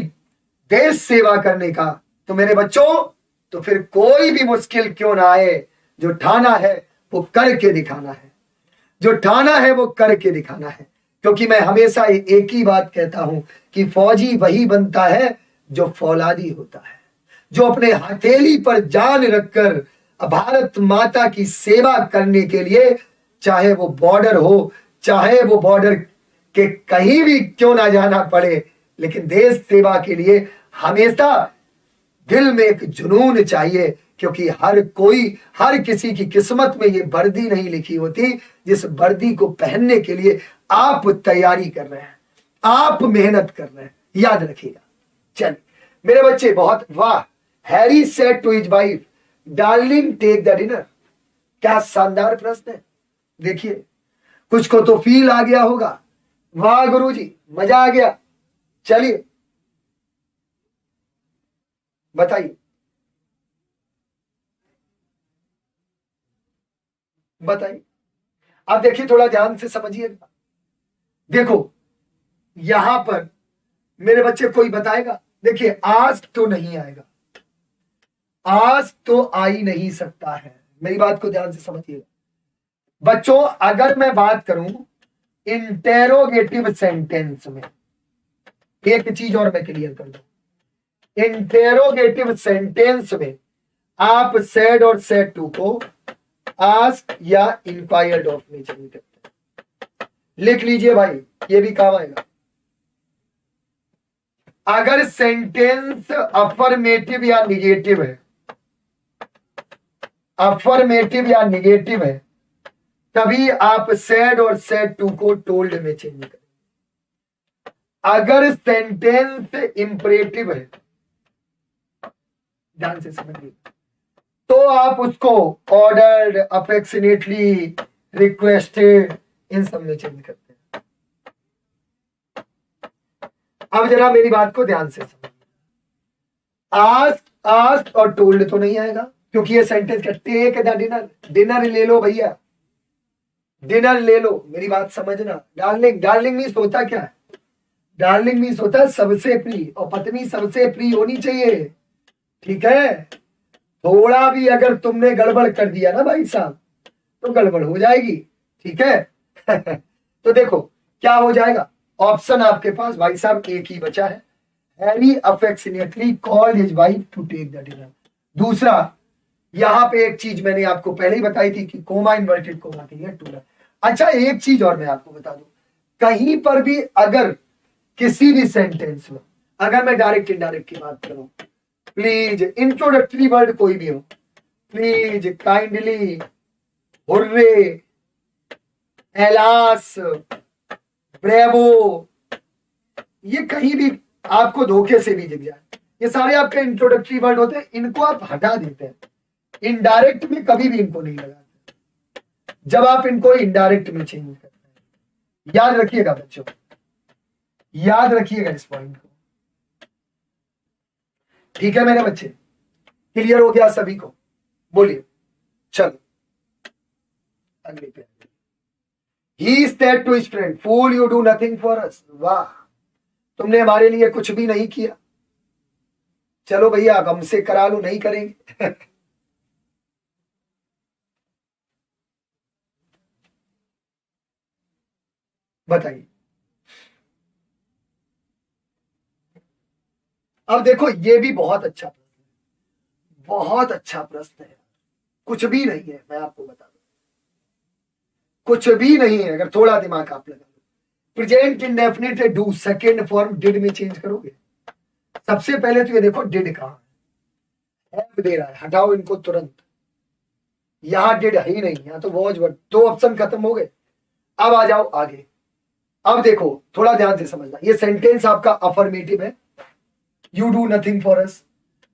देश सेवा करने का, तो मेरे बच्चों, तो फिर कोई भी मुश्किल क्यों ना आए, जो ठाना है वो करके दिखाना है। जो ठाना है वो करके दिखाना है। क्योंकि मैं हमेशा एक ही बात कहता हूं कि फौजी वही बनता है जो फौलादी होता है, जो अपने हथेली पर जान रखकर भारत माता की सेवा करने के लिए, चाहे वो बॉर्डर हो, चाहे वो बॉर्डर के कहीं भी क्यों ना जाना पड़े, लेकिन देश सेवा के लिए हमेशा दिल में एक जुनून चाहिए। क्योंकि हर कोई, हर किसी की किस्मत में ये वर्दी नहीं लिखी होती जिस वर्दी को पहनने के लिए आप तैयारी कर रहे हैं, आप मेहनत कर रहे हैं, याद रखिएगा। चलिए मेरे बच्चे, बहुत वाह। Harry said to his wife, darling take the dinner. क्या शानदार प्रश्न है। देखिए, कुछ को तो फील आ गया होगा। वाह गुरुजी, मजा आ गया। चलिए बताइए, बताइए। अब देखिए, थोड़ा ध्यान से समझिएगा। देखो यहां पर मेरे बच्चे कोई बताएगा, देखिए आज तो नहीं आएगा, आज तो आ ही नहीं सकता है। मेरी बात को ध्यान से समझिएगा बच्चों। अगर मैं बात करूं इंटेरोगेटिव सेंटेंस में, एक चीज और मैं क्लियर कर दूं, इंटेरोगेटिव सेंटेंस में आप सेड और सेड टू को आस्क या इंक्वायर्ड ऑफ में चेंज करते हैं। लिख लीजिए भाई, ये भी काम आएगा। अगर सेंटेंस अफर्मेटिव या निगेटिव है, अफर्मेटिव या निगेटिव है, तभी आप सेड और सेड टू को टोल्ड में चेंज करें। अगर सेंटेंस इंपरेटिव है, ध्यान से समझिए, तो आप उसको ऑर्डर्ड, अफेक्शनेटली, रिक्वेस्टेड, इन सब में चेंज करते हैं। अब जरा मेरी बात को ध्यान से समझिए। आस्क, आस्क और टोल्ड तो नहीं आएगा, क्योंकि ये सेंटेंस का टेक द डिनर, डिनर ले लो भैया, डिनर ले लो। मेरी बात समझना। डार्लिंग, डार्लिंग मीन्स होता क्या है? डार्लिंग मीन्स होता है सबसे प्रिय, और पत्नी सबसे प्रिय होनी चाहिए, ठीक है। थोड़ा भी अगर तुमने गड़बड़ कर दिया ना भाई साहब, तो गड़बड़ हो जाएगी, ठीक है। तो देखो क्या हो जाएगा। ऑप्शन आपके पास भाई साहब एक ही बचा है, Harry affectionately called his wife to take the dinner. दूसरा, यहां पे एक चीज मैंने आपको पहले ही बताई थी कि कोमा, इन्वर्टेड कोमा के लिए टू। अच्छा, एक चीज और मैं आपको बता दूं, कहीं पर भी अगर किसी भी सेंटेंस में, अगर मैं डायरेक्ट इनडायरेक्ट की बात करूं, प्लीज इंट्रोडक्टरी वर्ड कोई भी हो, please, kindly, hurray, alas, bravo, ये कहीं भी आपको धोखे से भी दिख जाए, ये सारे आपके इंट्रोडक्टरी वर्ड होते हैं, इनको आप हटा देते हैं। इनडायरेक्ट में कभी भी इनको नहीं लगाते, जब आप इनको इनडायरेक्ट में चेंज करते हैं। याद रखिएगा बच्चों, याद रखिएगा इस पॉइंट को, ठीक है मेरे बच्चे? क्लियर हो गया सभी को? बोलिए। चलो अगले पे। He said to his friend, "Fool, you do nothing for us." वाह, तुमने हमारे लिए कुछ भी नहीं किया। चलो भैया, अब हमसे करा लो, नहीं करेंगे। बताइए। अब देखो, ये भी बहुत अच्छा प्रश्न है, बहुत अच्छा प्रश्न है। कुछ भी नहीं है, मैं आपको बता दूं, कुछ भी नहीं है। अगर थोड़ा दिमाग आप लगा लो, present indefinite do second form did में चेंज करोगे। सबसे पहले तो ये देखो डिड कहां है, हैव दे रहा है, हटाओ इनको तुरंत। यहां डिड है ही नहीं, यहां तो वॉज वर्ड, दो ऑप्शन खत्म हो गए। अब आ जाओ आगे। अब देखो थोड़ा ध्यान से समझना, ये सेंटेंस आपका अफर्मेटिव है, you do nothing for us.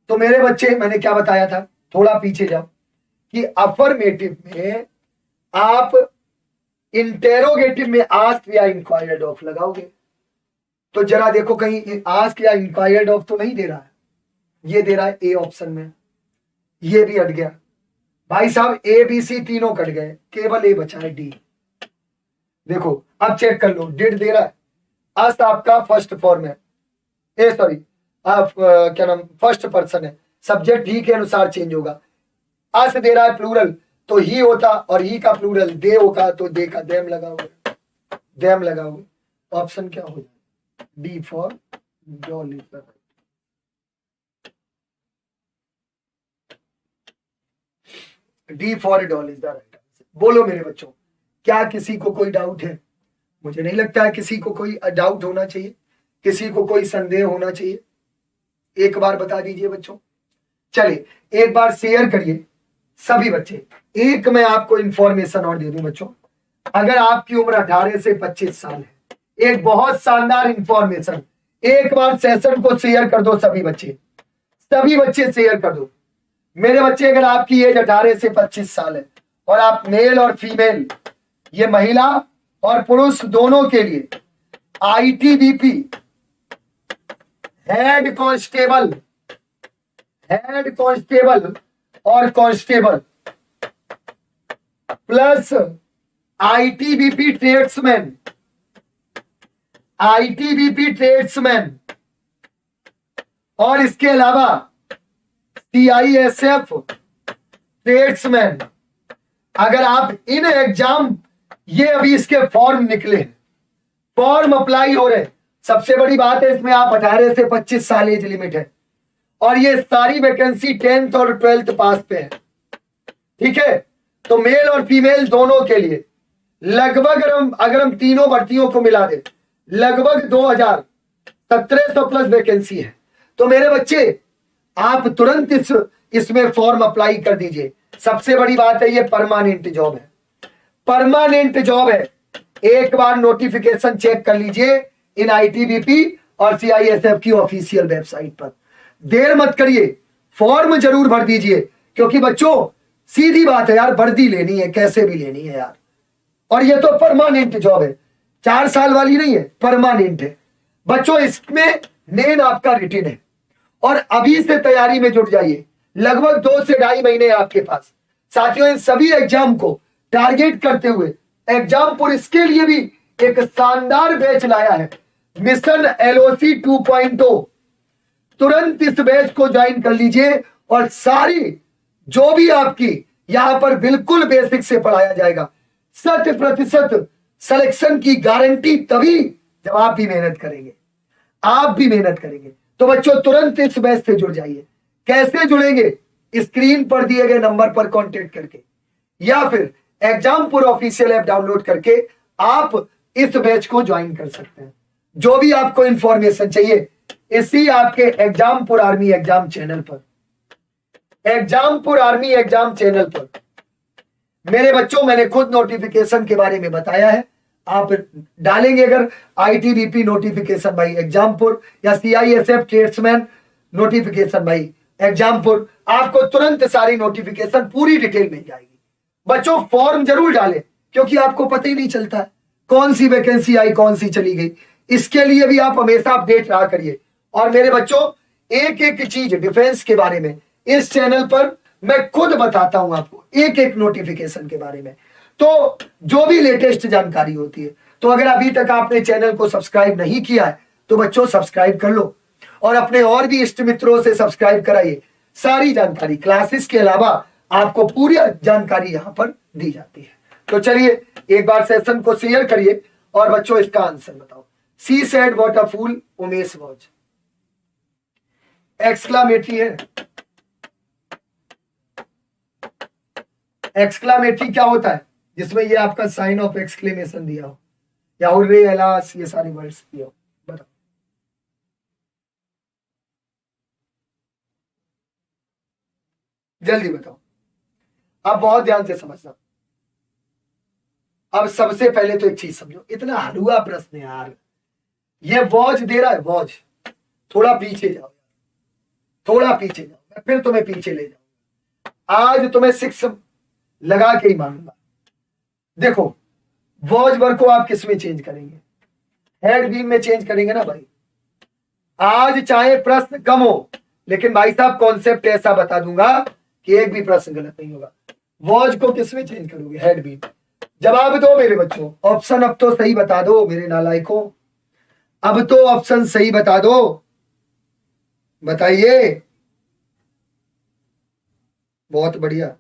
तो मेरे बच्चे, मैंने क्या बताया था, थोड़ा पीछे जाओ, कि अफर्मेटिव में आप इंटेरोगेटिव में आस्क या इंक्वायर्ड ऑफ लगाओगे। तो जरा देखो कहीं आस्क या इंक्वायर्ड ऑफ तो नहीं दे रहा है, ये दे रहा है ए ऑप्शन में, ये भी हट गया भाई साहब। ए बी सी तीनों कट गए, केवल ए बचा है डी। देखो अब चेक कर लो, डिड दे रहा है, आस्क आपका फर्स्ट फॉर्म है, ए सॉरी क्या नाम, फर्स्ट पर्सन है, सब्जेक्ट ही के अनुसार चेंज होगा। आस्क दे रहा है प्लूरल, तो ही होता, और ही का प्लूरल दे होगा, तो दे का देम लगाओगे, देम लगाओगे। ऑप्शन क्या हो जाए, D for doll. D for doll is the right answer. बोलो मेरे बच्चों, क्या किसी को कोई डाउट है? मुझे नहीं लगता है किसी को कोई डाउट होना चाहिए, किसी को कोई संदेह होना चाहिए। एक बार बता दीजिए बच्चों। चलिए एक बार शेयर करिए सभी बच्चे। एक मैं आपको इंफॉर्मेशन और दे दूं बच्चों, अगर आपकी उम्र 18 से 25 साल है, एक बहुत शानदार इंफॉर्मेशन, एक बार सेशन को शेयर कर दो सभी बच्चे, सभी बच्चे शेयर कर दो। मेरे बच्चे, अगर आपकी एज 18 से 25 साल है और आप मेल और फीमेल, ये महिला और पुरुष दोनों के लिए ITBP head constable, head constable और constable plus ITBP tradesman, ITBP tradesman, और इसके अलावा सीआईएसएफ ट्रेड्समैन। अगर आप इन एग्जाम, ये अभी इसके फॉर्म निकले, फॉर्म अप्लाई हो रहे, सबसे बड़ी बात है इसमें आप 18 से 25 साल एज लिमिट है, और ये सारी वैकेंसी 10th और 12th पास पे है, ठीक है। तो मेल और फीमेल दोनों के लिए लगभग अगर हम तीनों भर्तियों को मिला दे, लगभग 2700 प्लस वैकेंसी है। तो मेरे बच्चे, आप तुरंत इसमें फॉर्म अप्लाई कर दीजिए। सबसे बड़ी बात है, ये परमानेंट जॉब है, परमानेंट जॉब है। एक बार नोटिफिकेशन चेक कर लीजिए इन आईटीबीपी और सीआईएसएफ की ऑफिशियल वेबसाइट पर। देर मत करिए, फॉर्म जरूर भर दीजिए, क्योंकि बच्चों सीधी बात है यार, वर्दी लेनी है, कैसे भी लेनी है यार। और ये तो परमानेंट जॉब है, 4 साल वाली नहीं है, परमानेंट है बच्चों। इसमें मेन आपका रिटन है, और अभी से तैयारी में जुट जाइए। लगभग 2 से 2.5 महीने आपके पास। साथियों, इन सभी एग्जाम को टारगेट करते हुए एग्जामपुर इसके लिए भी एक शानदार बैच लाया है, मिशन एलओसी 2.0। तुरंत इस बैच को ज्वाइन कर लीजिए, और सारी जो भी आपकी यहां पर बिल्कुल बेसिक से पढ़ाया जाएगा। 100% सिलेक्शन की गारंटी तभी जब आप भी मेहनत करेंगे, आप भी मेहनत करेंगे। तो बच्चों, तुरंत इस बैच से जुड़ जाइए। कैसे जुड़ेंगे? स्क्रीन पर दिए गए नंबर पर कांटेक्ट करके, या फिर एग्जामपुर ऑफिशियल ऐप डाउनलोड करके आप इस बैच को ज्वाइन कर सकते हैं। जो भी आपको इंफॉर्मेशन चाहिए, इसी आपके एग्जामपुर आर्मी एग्जाम चैनल पर, एग्जामपुर आर्मी एग्जाम चैनल पर मेरे बच्चों, मैंने खुद नोटिफिकेशन के बारे में बताया है। आप डालेंगे अगर आईटीबीपी नोटिफिकेशन बाई एग्जामपुर या CISF tradesman notification by Exampur, आपको तुरंत सारी नोटिफिकेशन पूरी डिटेल मिल जाएगी। बच्चों, फॉर्म जरूर डालें, क्योंकि आपको पता ही नहीं चलता है कौन सी वैकेंसी आई, कौन सी चली गई। इसके लिए भी आप हमेशा अपडेट रहा करिए। और मेरे बच्चों, एक एक चीज डिफेंस के बारे में इस चैनल पर मैं खुद बताता हूं आपको, एक एक नोटिफिकेशन के बारे में। तो जो भी लेटेस्ट जानकारी होती है, तो अगर अभी तक आपने चैनल को सब्सक्राइब नहीं किया है, तो बच्चों सब्सक्राइब कर लो, और अपने और भी इष्ट मित्रों से सब्सक्राइब कराइए। सारी जानकारी क्लासेस के अलावा आपको पूरी जानकारी यहां पर दी जाती है। तो चलिए एक बार सेशन को शेयर करिए, और बच्चों इसका आंसर बताओ। She said what a fool Umesh was, exclamatory है। एक्सक्लामेटरी क्या होता है? जिसमें ये आपका साइन ऑफ एक्सक्लेमेशन दिया हो, या हुर्रे, अलास, ये सारी वर्ड्स दिया हो। बताओ, जल्दी बताओ। अब बहुत ध्यान से समझना। अब सबसे पहले तो एक चीज समझो, इतना हलुआ प्रश्न है यार। ये वॉज दे रहा है, वॉज। थोड़ा पीछे जाओ, थोड़ा पीछे जाओ, मैं फिर तुम्हें पीछे ले जाऊंगा। आज तुम्हें 6 लगा के ही मानूंगा। देखो, वॉज वर्ब को आप किस में चेंज करेंगे? हेड बीम में चेंज करेंगे ना भाई। आज चाहे प्रश्न कम हो, लेकिन भाई साहब कॉन्सेप्ट ऐसा बता दूंगा कि एक भी प्रश्न गलत नहीं होगा। वॉज को किस में चेंज करोगे? Head beam. जवाब दो मेरे बच्चों, ऑप्शन अब तो सही बता दो मेरे नालायकों, अब तो ऑप्शन सही बता दो, बताइए। बहुत बढ़िया,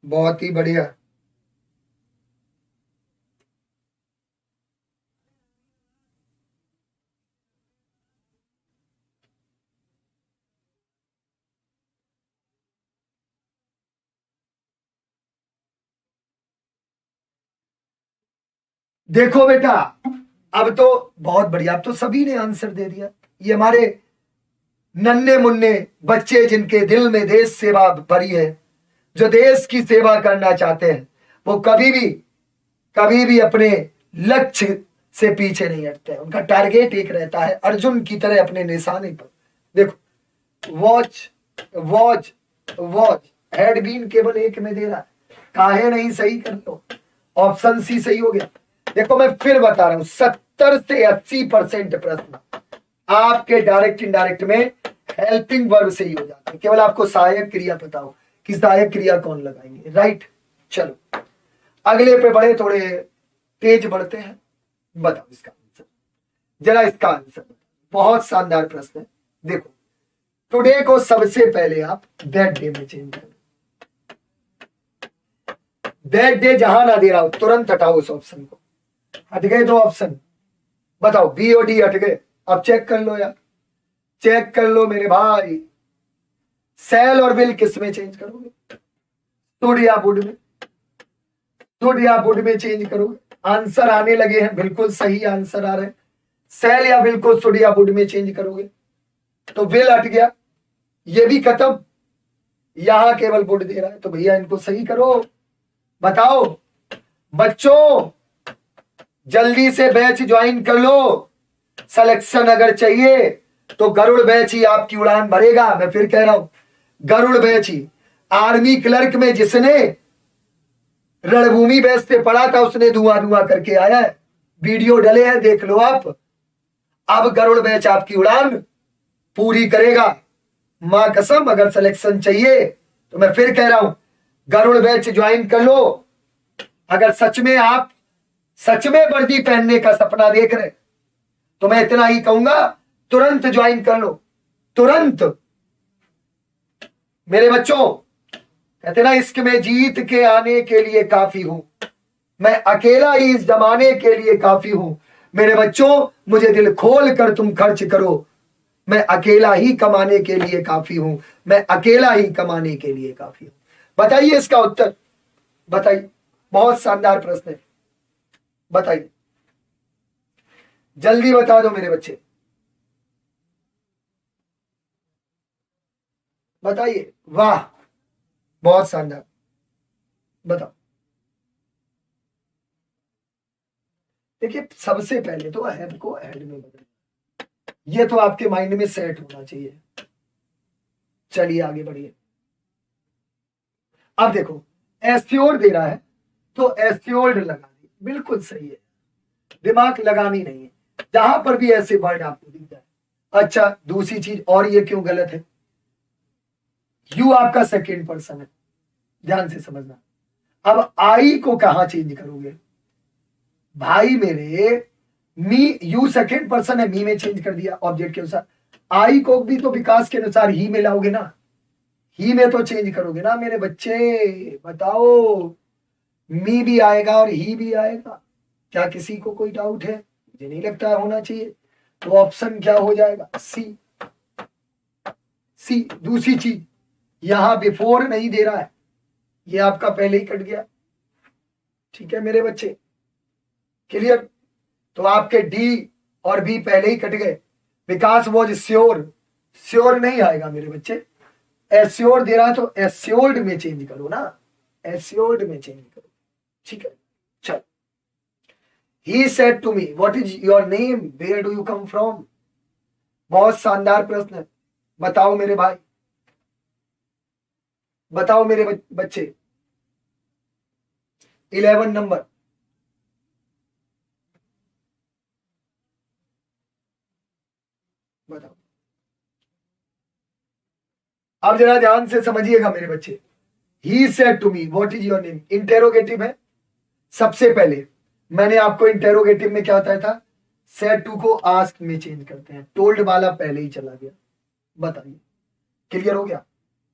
बहुत ही बढ़िया। देखो बेटा, अब तो बहुत बढ़िया, अब तो सभी ने आंसर दे दिया। ये हमारे नन्हे मुन्ने बच्चे जिनके दिल में देश सेवा भरी है, जो देश की सेवा करना चाहते हैं, वो कभी भी अपने लक्ष्य से पीछे नहीं हटते हैं। उनका टारगेट एक रहता है, अर्जुन की तरह अपने निशाने पर। देखो, watch watch watch, had been केवल एक में दे रहा है, काहे नहीं सही कर लो, ऑप्शन सी सही हो गया। देखो मैं फिर बता रहा हूं, 70 से 80% प्रश्न आपके डायरेक्ट इनडायरेक्ट में हेल्पिंग वर्ब से ही हो जाते हैं। केवल आपको सहायक क्रिया पता हो, कि सहायक क्रिया कौन लगाएंगे, राइट। चलो अगले पे बढ़े, थोड़े तेज बढ़ते हैं। बताओ इसका आंसर, जरा इसका आंसर। बहुत शानदार प्रश्न है। देखो, टुडे को सबसे पहले आप दैट डे में चेंज करो। दैट डे जहां ना दे रहा हो तुरंत हटाओ उस ऑप्शन को। हट गए दो ऑप्शन, बताओ बी और डी हट गए। अब चेक कर लो यार, चेक कर लो मेरे भाई। सेल और विल किस में चेंज करोगे? शुड या वुड में? शुड या वुड में चेंज करोगे? आंसर आने लगे हैं, बिल्कुल सही आंसर आ रहे हैं। सेल या विल को शुड या वुड में चेंज करोगे तो विल हट गया, ये भी खत्म, यहां केवल वुड दे रहा है, तो भैया इनको सही करो। बताओ बच्चों, जल्दी से बैच ज्वाइन कर लो। सिलेक्शन अगर चाहिए तो गरुड़ बैच ही आपकी उड़ान भरेगा। मैं फिर कह रहा हूं, गरुड़ बैच ही। आर्मी क्लर्क में जिसने रणभूमि बैच से पढ़ा था उसने धुआं धुआं करके आया है, वीडियो डले हैं, देख लो आप। अब गरुड़ बैच आपकी उड़ान पूरी करेगा, मां कसम। अगर सिलेक्शन चाहिए तो मैं फिर कह रहा हूं, गरुड़ बैच ज्वाइन कर लो। अगर सच में आप सच में वर्दी पहनने का सपना देख रहे तो मैं इतना ही कहूंगा, तुरंत ज्वाइन कर लो, तुरंत। मेरे बच्चों, कहते ना, इश्क में जीत के आने के लिए काफी हूं मैं, अकेला ही इस जमाने के लिए काफी हूं। मेरे बच्चों, मुझे दिल खोल कर तुम खर्च करो, मैं अकेला ही कमाने के लिए काफी हूं, मैं अकेला ही कमाने के लिए काफी हूं। बताइए इसका उत्तर, बताइए। बहुत शानदार प्रश्न है, बताइए, जल्दी बता दो मेरे बच्चे, बताइए। वाह, बहुत शानदार, बताओ। देखिए, सबसे पहले तो हैव को हैड में बदल, ये तो आपके माइंड में सेट होना चाहिए। चलिए आगे बढ़िए। अब देखो, एस्योर दे रहा है तो एस्योर्ड लगा दी, बिल्कुल सही है, दिमाग लगानी नहीं है। जहां पर भी ऐसे वर्ड आपको दिख जाए। अच्छा, दूसरी चीज, और ये क्यों गलत है? यू आपका सेकेंड पर्सन है, ध्यान से समझना। अब आई को कहां चेंज करोगे भाई मेरे? मी, यू सेकेंड पर्सन है, मी में चेंज कर दिया ऑब्जेक्ट के अनुसार। आई को भी तो विकास के अनुसार ही में लाओगे ना, ही में तो चेंज करोगे ना मेरे बच्चे। बताओ, मी भी आएगा और ही भी आएगा, क्या किसी को कोई डाउट है? मुझे नहीं लगता होना चाहिए। तो ऑप्शन क्या हो जाएगा? सी। सी। दूसरी चीज, यहां बिफोर नहीं दे रहा है, ये आपका पहले ही कट गया। ठीक है मेरे बच्चे, क्लियर? तो आपके डी और बी पहले ही कट गए। विकास वॉज श्योर, श्योर नहीं आएगा मेरे बच्चे। एश्योर दे रहा है तो एश्योर्ड में चेंज करो ना, एश्योर्ड में चेंज करो। ठीक है, चल। He said to me, what is your name? Where do you come from? बहुत शानदार प्रश्न है, बताओ मेरे भाई, बताओ मेरे बच्चे। 11 नंबर, बताओ। अब जरा ध्यान से समझिएगा मेरे बच्चे। He said to me, what is your name? Interrogative है। सबसे पहले मैंने आपको इंटेरोगेटिव में क्या बताया था? सेड टू को आस्क में चेंज करते हैं, टोल्ड वाला पहले ही चला गया। बताइए, क्लियर हो गया?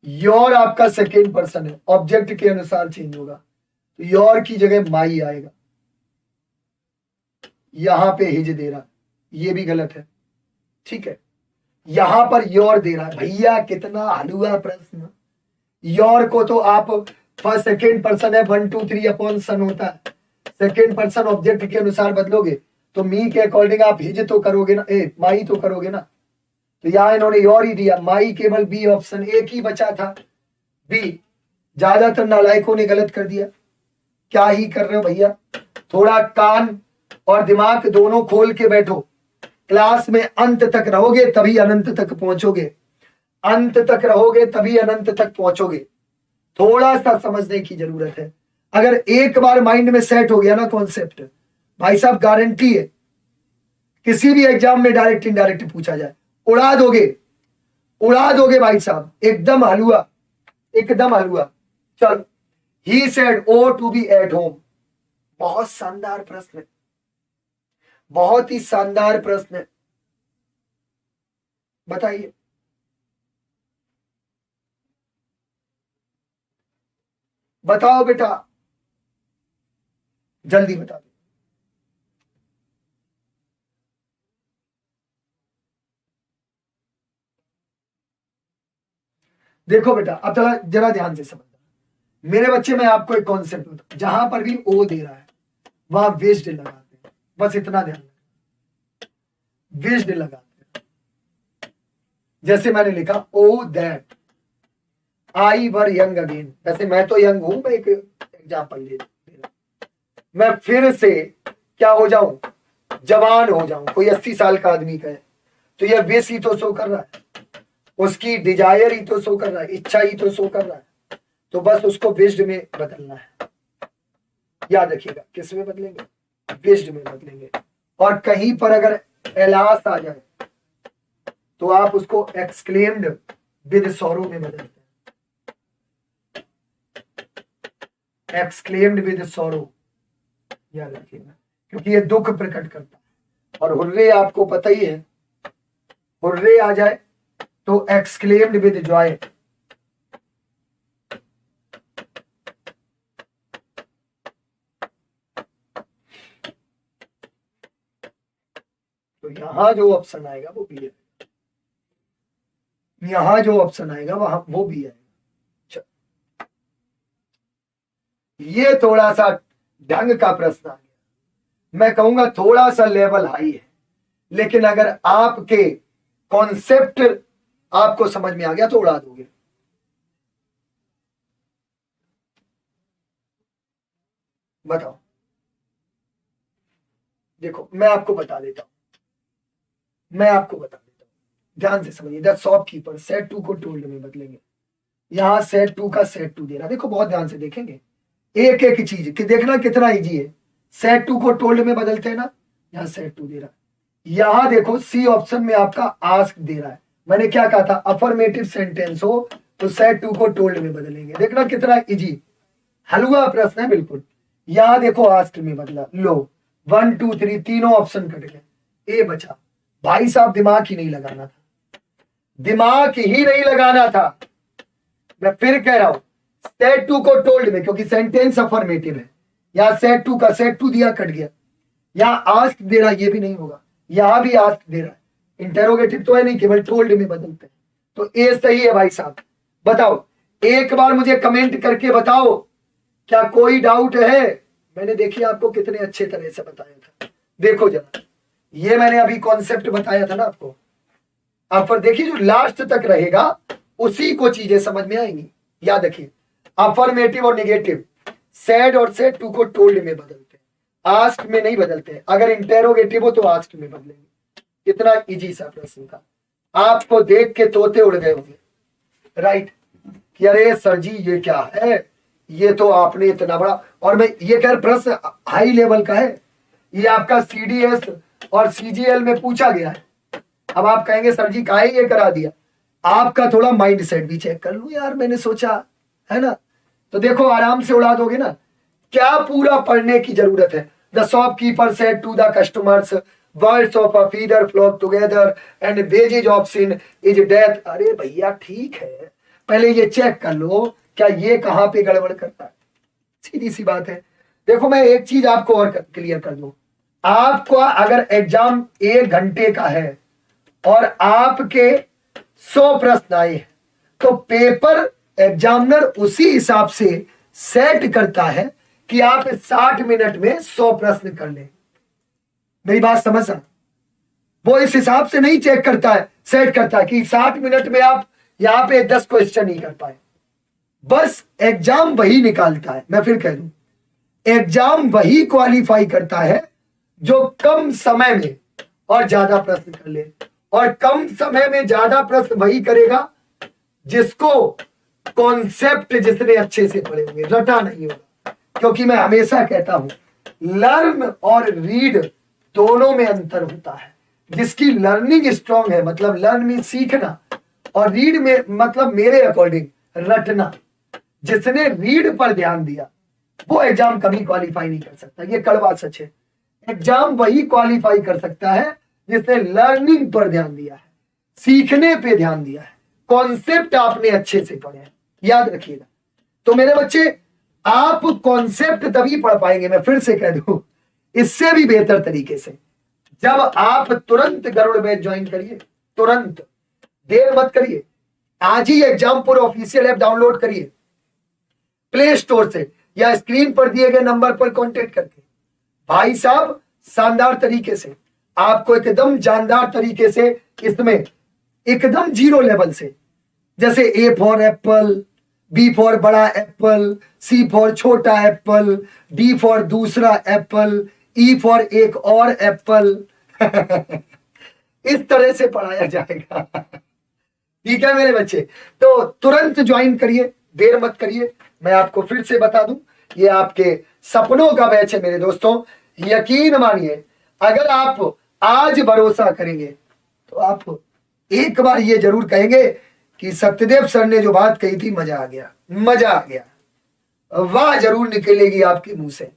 योर आपका सेकेंड पर्सन है, ऑब्जेक्ट के अनुसार चेंज होगा, तो योर की जगह माई आएगा। यहां पे हिज दे रहा, ये भी गलत है। ठीक है, यहां पर योर दे रहा है। भैया कितना हलुआ प्रश्न। योर को तो आप फर्स्ट सेकेंड पर्सन है, 1 2 3 अपॉन सन होता है, सेकेंड पर्सन ऑब्जेक्ट के अनुसार बदलोगे तो मी के अकॉर्डिंग आप हिज तो करोगे ना, माई तो करोगे ना। तो यहां इन्होंने योर ही दिया, माई केवल बी ऑप्शन, एक ही बचा था बी। ज्यादातर नालायकों ने गलत कर दिया। क्या ही कर रहे हो भैया, थोड़ा कान और दिमाग दोनों खोल के बैठो। क्लास में अंत तक रहोगे तभी अनंत तक पहुंचोगे, अंत तक रहोगे तभी अनंत तक पहुंचोगे। थोड़ा सा समझने की जरूरत है। अगर एक बार माइंड में सेट हो गया ना कॉन्सेप्ट, भाई साहब गारंटी है किसी भी एग्जाम में डायरेक्ट इनडायरेक्ट पूछा जाए, उड़ा दोगे भाई साहब, एकदम हलवा, एकदम हलवा। चलो, he said oh to be at home. बहुत शानदार प्रश्न, बहुत ही शानदार प्रश्न, बताइए। बताओ बेटा, जल्दी बता दो। देखो बेटा, अब जरा ध्यान से समझना मेरे बच्चे। मैं आपको एक कॉन्सेप्ट बताऊं, जहां पर भी ओ दे रहा है वहां वेस्ड लगाते हैं, बस इतना ध्यान रखना, वेस्ड लगाते हैं। जैसे मैंने लिखा O that I were young again, वैसे मैं तो यंग हूं, मैं एक एग्जाम्पल ले रहा, मैं फिर से क्या हो जाऊं, जवान हो जाऊं। कोई 80 साल का आदमी का है तो यह विश ही तो शो कर रहा है, उसकी डिजायर ही तो शो कर रहा है, इच्छा ही तो शो कर रहा है। तो बस उसको विश्ड में बदलना है। याद रखिएगा, किस में बदलेंगे, विश्ड में बदलेंगे। और कहीं पर अगर एलास आ जाए तो आप उसको एक्सक्लेम्ड विद सॉरो में बदलते हैं, एक्सक्लेम्ड विद सॉरो। याद रखिएगा, क्योंकि ये दुख प्रकट करता है। और हुर्रे आपको पता ही है, हुर्रे आ जाए तो एक्सक्लेम्ड विद जॉय। तो यहां जो ऑप्शन आएगा वो भी है, यहां जो ऑप्शन आएगा वहां वो भी है। ये थोड़ा सा ढंग का प्रश्न आ गया, मैं कहूंगा थोड़ा सा लेवल हाई है, लेकिन अगर आपके कॉन्सेप्ट आपको समझ में आ गया तो उड़ा दोगे। बताओ, देखो मैं आपको बता देता हूं, मैं आपको बता देता हूं, ध्यान से समझिए। द शॉपकीपर सेट टू को टोल्ड में बदलेंगे। यहां सेट टू का सेट टू दे रहा, देखो बहुत ध्यान से देखेंगे एक एक चीज कि देखना कितना इजी है। सेट टू को टोल्ड में बदलते हैं ना, यहां सेट टू दे रहा है। यहां देखो सी ऑप्शन में आपका आस्क दे रहा है। मैंने क्या कहा था, अफर्मेटिव सेंटेंस हो तो सेट टू को टोल्ड में बदलेंगे। देखना कितना इजी, हलवा प्रश्न है बिल्कुल। यहां देखो आस्क में बदला, लो 1 2 3 तीनों ऑप्शन कट गए, ए बचा। भाई साहब दिमाग ही नहीं लगाना था, दिमाग ही नहीं लगाना था। मैं फिर कह रहा हूं, सेट टू को टोल्ड में, क्योंकि सेंटेंस अफर्मेटिव है, यहां सेट टू का सेट टू दिया, कट गया। यहां आस्क दे रहा, ये भी नहीं होगा, यहां भी आस्क दे रहा है। इंटेरोगेटिव तो है नहीं, केवल टोल्ड में बदलते हैं। तो ए सही है भाई साहब। बताओ, एक बार मुझे कमेंट करके बताओ, क्या कोई डाउट है? मैंने देखिए आपको कितने अच्छे तरह से बताया था। देखो जरा, ये मैंने अभी कॉन्सेप्ट बताया था ना आपको, आप पर देखिए जो लास्ट तक रहेगा उसी को चीजें समझ में आएंगी। याद रखिए, अफर्मेटिव और निगेटिव, सेड और सेड टू को टोल्ड में बदलते हैं, आस्क में नहीं बदलते। अगर इंटेरोगेटिव हो तो आस्क में बदलेंगे। कितना इजी सा प्रश्न था, आपको देख के तोते उड़ गए होंगे, राइट, कि अरे सर जी ये क्या है, ये तो आपने इतना बड़ा। और मैं ये कह रहा प्रश्न हाई लेवल का है, ये आपका सीडीएस और सीजीएल में पूछा गया है। अब आप कहेंगे सर जी काहे ये करा दिया, आपका थोड़ा माइंड सेट भी चेक कर लूं यार, मैंने सोचा, है ना। तो देखो आराम से उड़ा दोगे ना, क्या पूरा पढ़ने की जरूरत है। The shopkeeper said to the customers, birds of a feather flock together and wages of sin is death. अरे भैया ठीक है, पहले ये चेक कर लो क्या ये कहां पे गड़बड़ करता है, सीधी सी बात है। देखो मैं एक चीज आपको और क्लियर कर दूं, आपको अगर एग्जाम 1 घंटे का है और आपके 100 प्रश्न आए तो पेपर एग्जामिनर उसी हिसाब से सेट करता है कि आप 60 मिनट में 100 प्रश्न कर लें। मेरी बात समझ रहा, वो इस हिसाब से नहीं चेक करता है, सेट करता है कि 60 मिनट में आप यहां पे 10 क्वेश्चन ही कर पाए। बस एग्जाम वही निकालता है। मैं फिर कह दूं, एग्जाम वही क्वालिफाई करता है जो कम समय में और ज्यादा प्रश्न कर ले, और कम समय में ज्यादा प्रश्न वही करेगा जिसको कॉन्सेप्ट जिसने अच्छे से पढ़े होंगे, रटा नहीं होगा। क्योंकि मैं हमेशा कहता हूं, लर्न और रीड दोनों में अंतर होता है। जिसकी लर्निंग स्ट्रांग है, मतलब लर्न में सीखना, और रीड में मतलब मेरे अकॉर्डिंग रटना, जिसने रीड पर ध्यान दिया वो एग्जाम कभी क्वालिफाई नहीं कर सकता। ये कड़वा सच है। एग्जाम वही क्वालिफाई कर सकता है जिसने लर्निंग पर ध्यान दिया है, सीखने पे ध्यान दिया है, कॉन्सेप्ट आपने अच्छे से पढ़े हैं। याद रखिएगा। तो मेरे बच्चे, आप कॉन्सेप्ट तभी पढ़ पाएंगे, मैं फिर से कह दूं, इससे भी बेहतर तरीके से, जब आप तुरंत गरुड़ बैच ज्वाइन करिए। तुरंत, देर मत करिए। आज ही एग्जामपुर ऑफिशियल ऐप डाउनलोड करिए प्ले स्टोर से या स्क्रीन पर दिए गए नंबर पर कांटेक्ट करके। भाई साहब शानदार तरीके से आपको एकदम जानदार तरीके से इसमें एकदम जीरो लेवल से, जैसे A for apple, B for बड़ा एप्पल, सी फॉर छोटा एप्पल, डी फॉर दूसरा एप्पल, ई फॉर एक और एप्पल इस तरह से पढ़ाया जाएगा। ठीक है मेरे बच्चे, तो तुरंत ज्वाइन करिए, देर मत करिए। मैं आपको फिर से बता दूं, ये आपके सपनों का बैच है मेरे दोस्तों। यकीन मानिए, अगर आप आज भरोसा करेंगे तो आप एक बार ये जरूर कहेंगे कि सत्यदेव सर ने जो बात कही थी, मजा आ गया, मजा आ गया। वाह जरूर निकलेगी आपके मुंह से।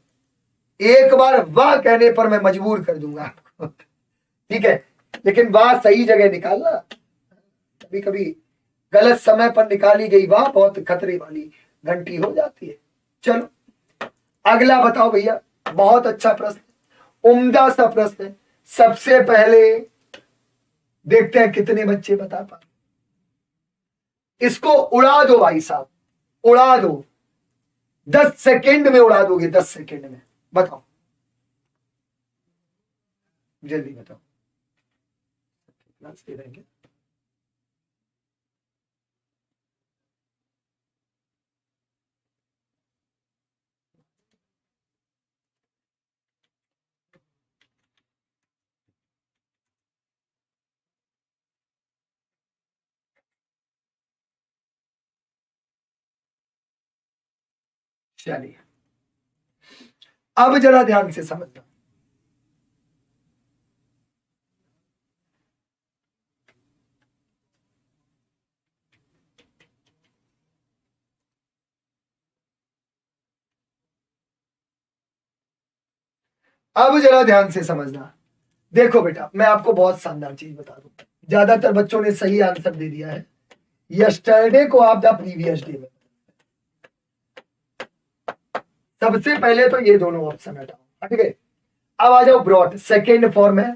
एक बार वाह कहने पर मैं मजबूर कर दूंगा आपको। ठीक है, लेकिन वाह सही जगह निकालना। कभी कभी गलत समय पर निकाली गई वाह बहुत खतरे वाली घंटी हो जाती है। चलो अगला बताओ भैया। बहुत अच्छा प्रश्न, उम्दा सा प्रश्न है। सबसे पहले देखते हैं कितने बच्चे बता पाए। इसको उड़ा दो भाई साहब, उड़ा दो। 10 सेकेंड में उड़ा दोगे, 10 सेकेंड में। बताओ, जल्दी बताओ। दे देंगे। चलिए अब जरा ध्यान से समझना। अब जरा ध्यान से समझना। देखो बेटा, मैं आपको बहुत शानदार चीज बता दूं। ज्यादातर बच्चों ने सही आंसर दे दिया है। यस्टरडे को आप द प्रीवियस डे में। सबसे पहले तो ये दोनों ऑप्शन हटाओ, हट गए। अब आ जाओ ब्रॉड। सेकेंड फॉर्म है,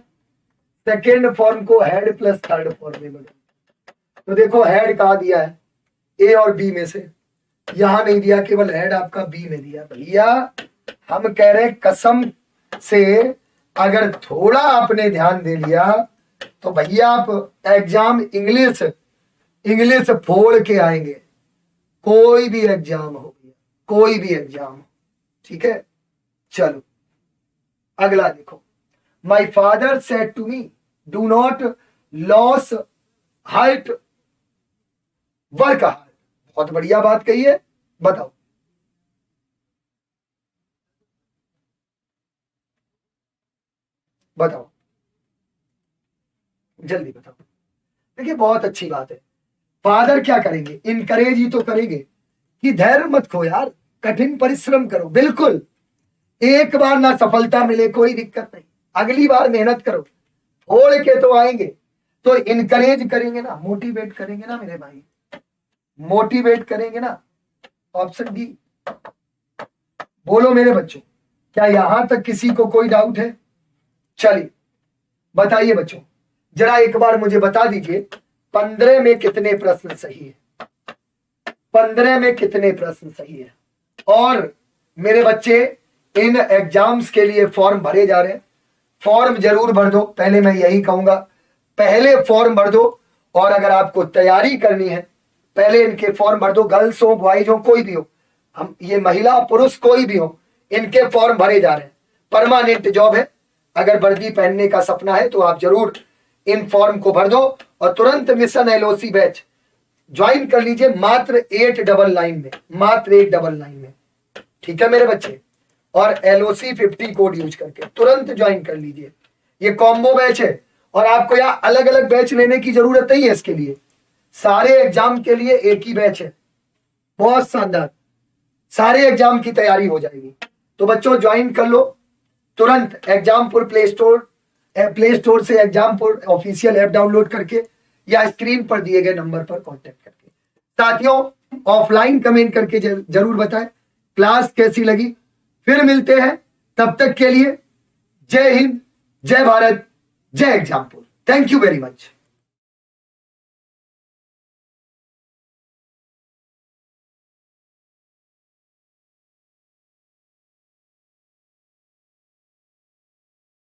सेकेंड फॉर्म को हेड प्लस थर्ड फॉर्म में बदलो। तो देखो हेड कहा दिया है, ए और बी में से। यहां नहीं दिया, केवल हेड आपका बी में दिया। भैया हम कह रहे कसम से, अगर थोड़ा आपने ध्यान दे लिया तो भैया आप एग्जाम इंग्लिश फोड़ के आएंगे। कोई भी एग्जाम हो, कोई भी एग्जाम हो। ठीक है, चलो अगला देखो। My father said to me, do not lose heart work hard. बहुत बढ़िया बात कही है, बताओ। बताओ, जल्दी बताओ। देखिए बहुत अच्छी बात है। फादर क्या करेंगे, इनकरेज ही तो करेंगे कि धैर्य मत खो यार, कठिन परिश्रम करो। बिल्कुल, एक बार ना सफलता मिले कोई दिक्कत नहीं, अगली बार मेहनत करो, छोड़ के तो आएंगे। तो इनकरेज करेंगे ना, मोटिवेट करेंगे ना मेरे भाई, मोटिवेट करेंगे ना। Option D. बोलो मेरे बच्चों, क्या यहां तक किसी को कोई डाउट है? चलिए बताइए बच्चों, जरा एक बार मुझे बता दीजिए 15 में कितने प्रश्न सही है? 15 में कितने प्रश्न सही है? और मेरे बच्चे, इन एग्जाम्स के लिए फॉर्म भरे जा रहे हैं, फॉर्म जरूर भर दो। पहले मैं यही कहूंगा, पहले फॉर्म भर दो। और अगर आपको तैयारी करनी है, पहले इनके फॉर्म भर दो। गर्ल्स हो, बॉयज हो, कोई भी हो, हम ये महिला पुरुष कोई भी हो, इनके फॉर्म भरे जा रहे हैं। परमानेंट जॉब है। अगर वर्दी पहनने का सपना है तो आप जरूर इन फॉर्म को भर दो और तुरंत मिशन एलओसी बैच ज्वाइन कर लीजिए। मात्र 899 में, मात्र 899 में। ठीक है मेरे बच्चे, और एलओसी 50 कोड यूज करके तुरंत ज्वाइन कर लीजिए। ये कॉम्बो बैच है और आपको यहाँ अलग अलग बैच लेने की जरूरत नहीं है। इसके लिए सारे एग्जाम के लिए एक ही बैच है। बहुत शानदार, सारे एग्जाम की तैयारी हो जाएगी। तो बच्चों ज्वाइन कर लो तुरंत एग्जामपुर प्ले स्टोर से एग्जामपुर ऑफिशियल ऐप डाउनलोड करके या स्क्रीन पर दिए गए नंबर पर कांटेक्ट करके। साथियों ऑफलाइन कमेंट करके जरूर बताएं क्लास कैसी लगी। फिर मिलते हैं, तब तक के लिए जय हिंद, जय भारत, जय Exampur. Thank you very much.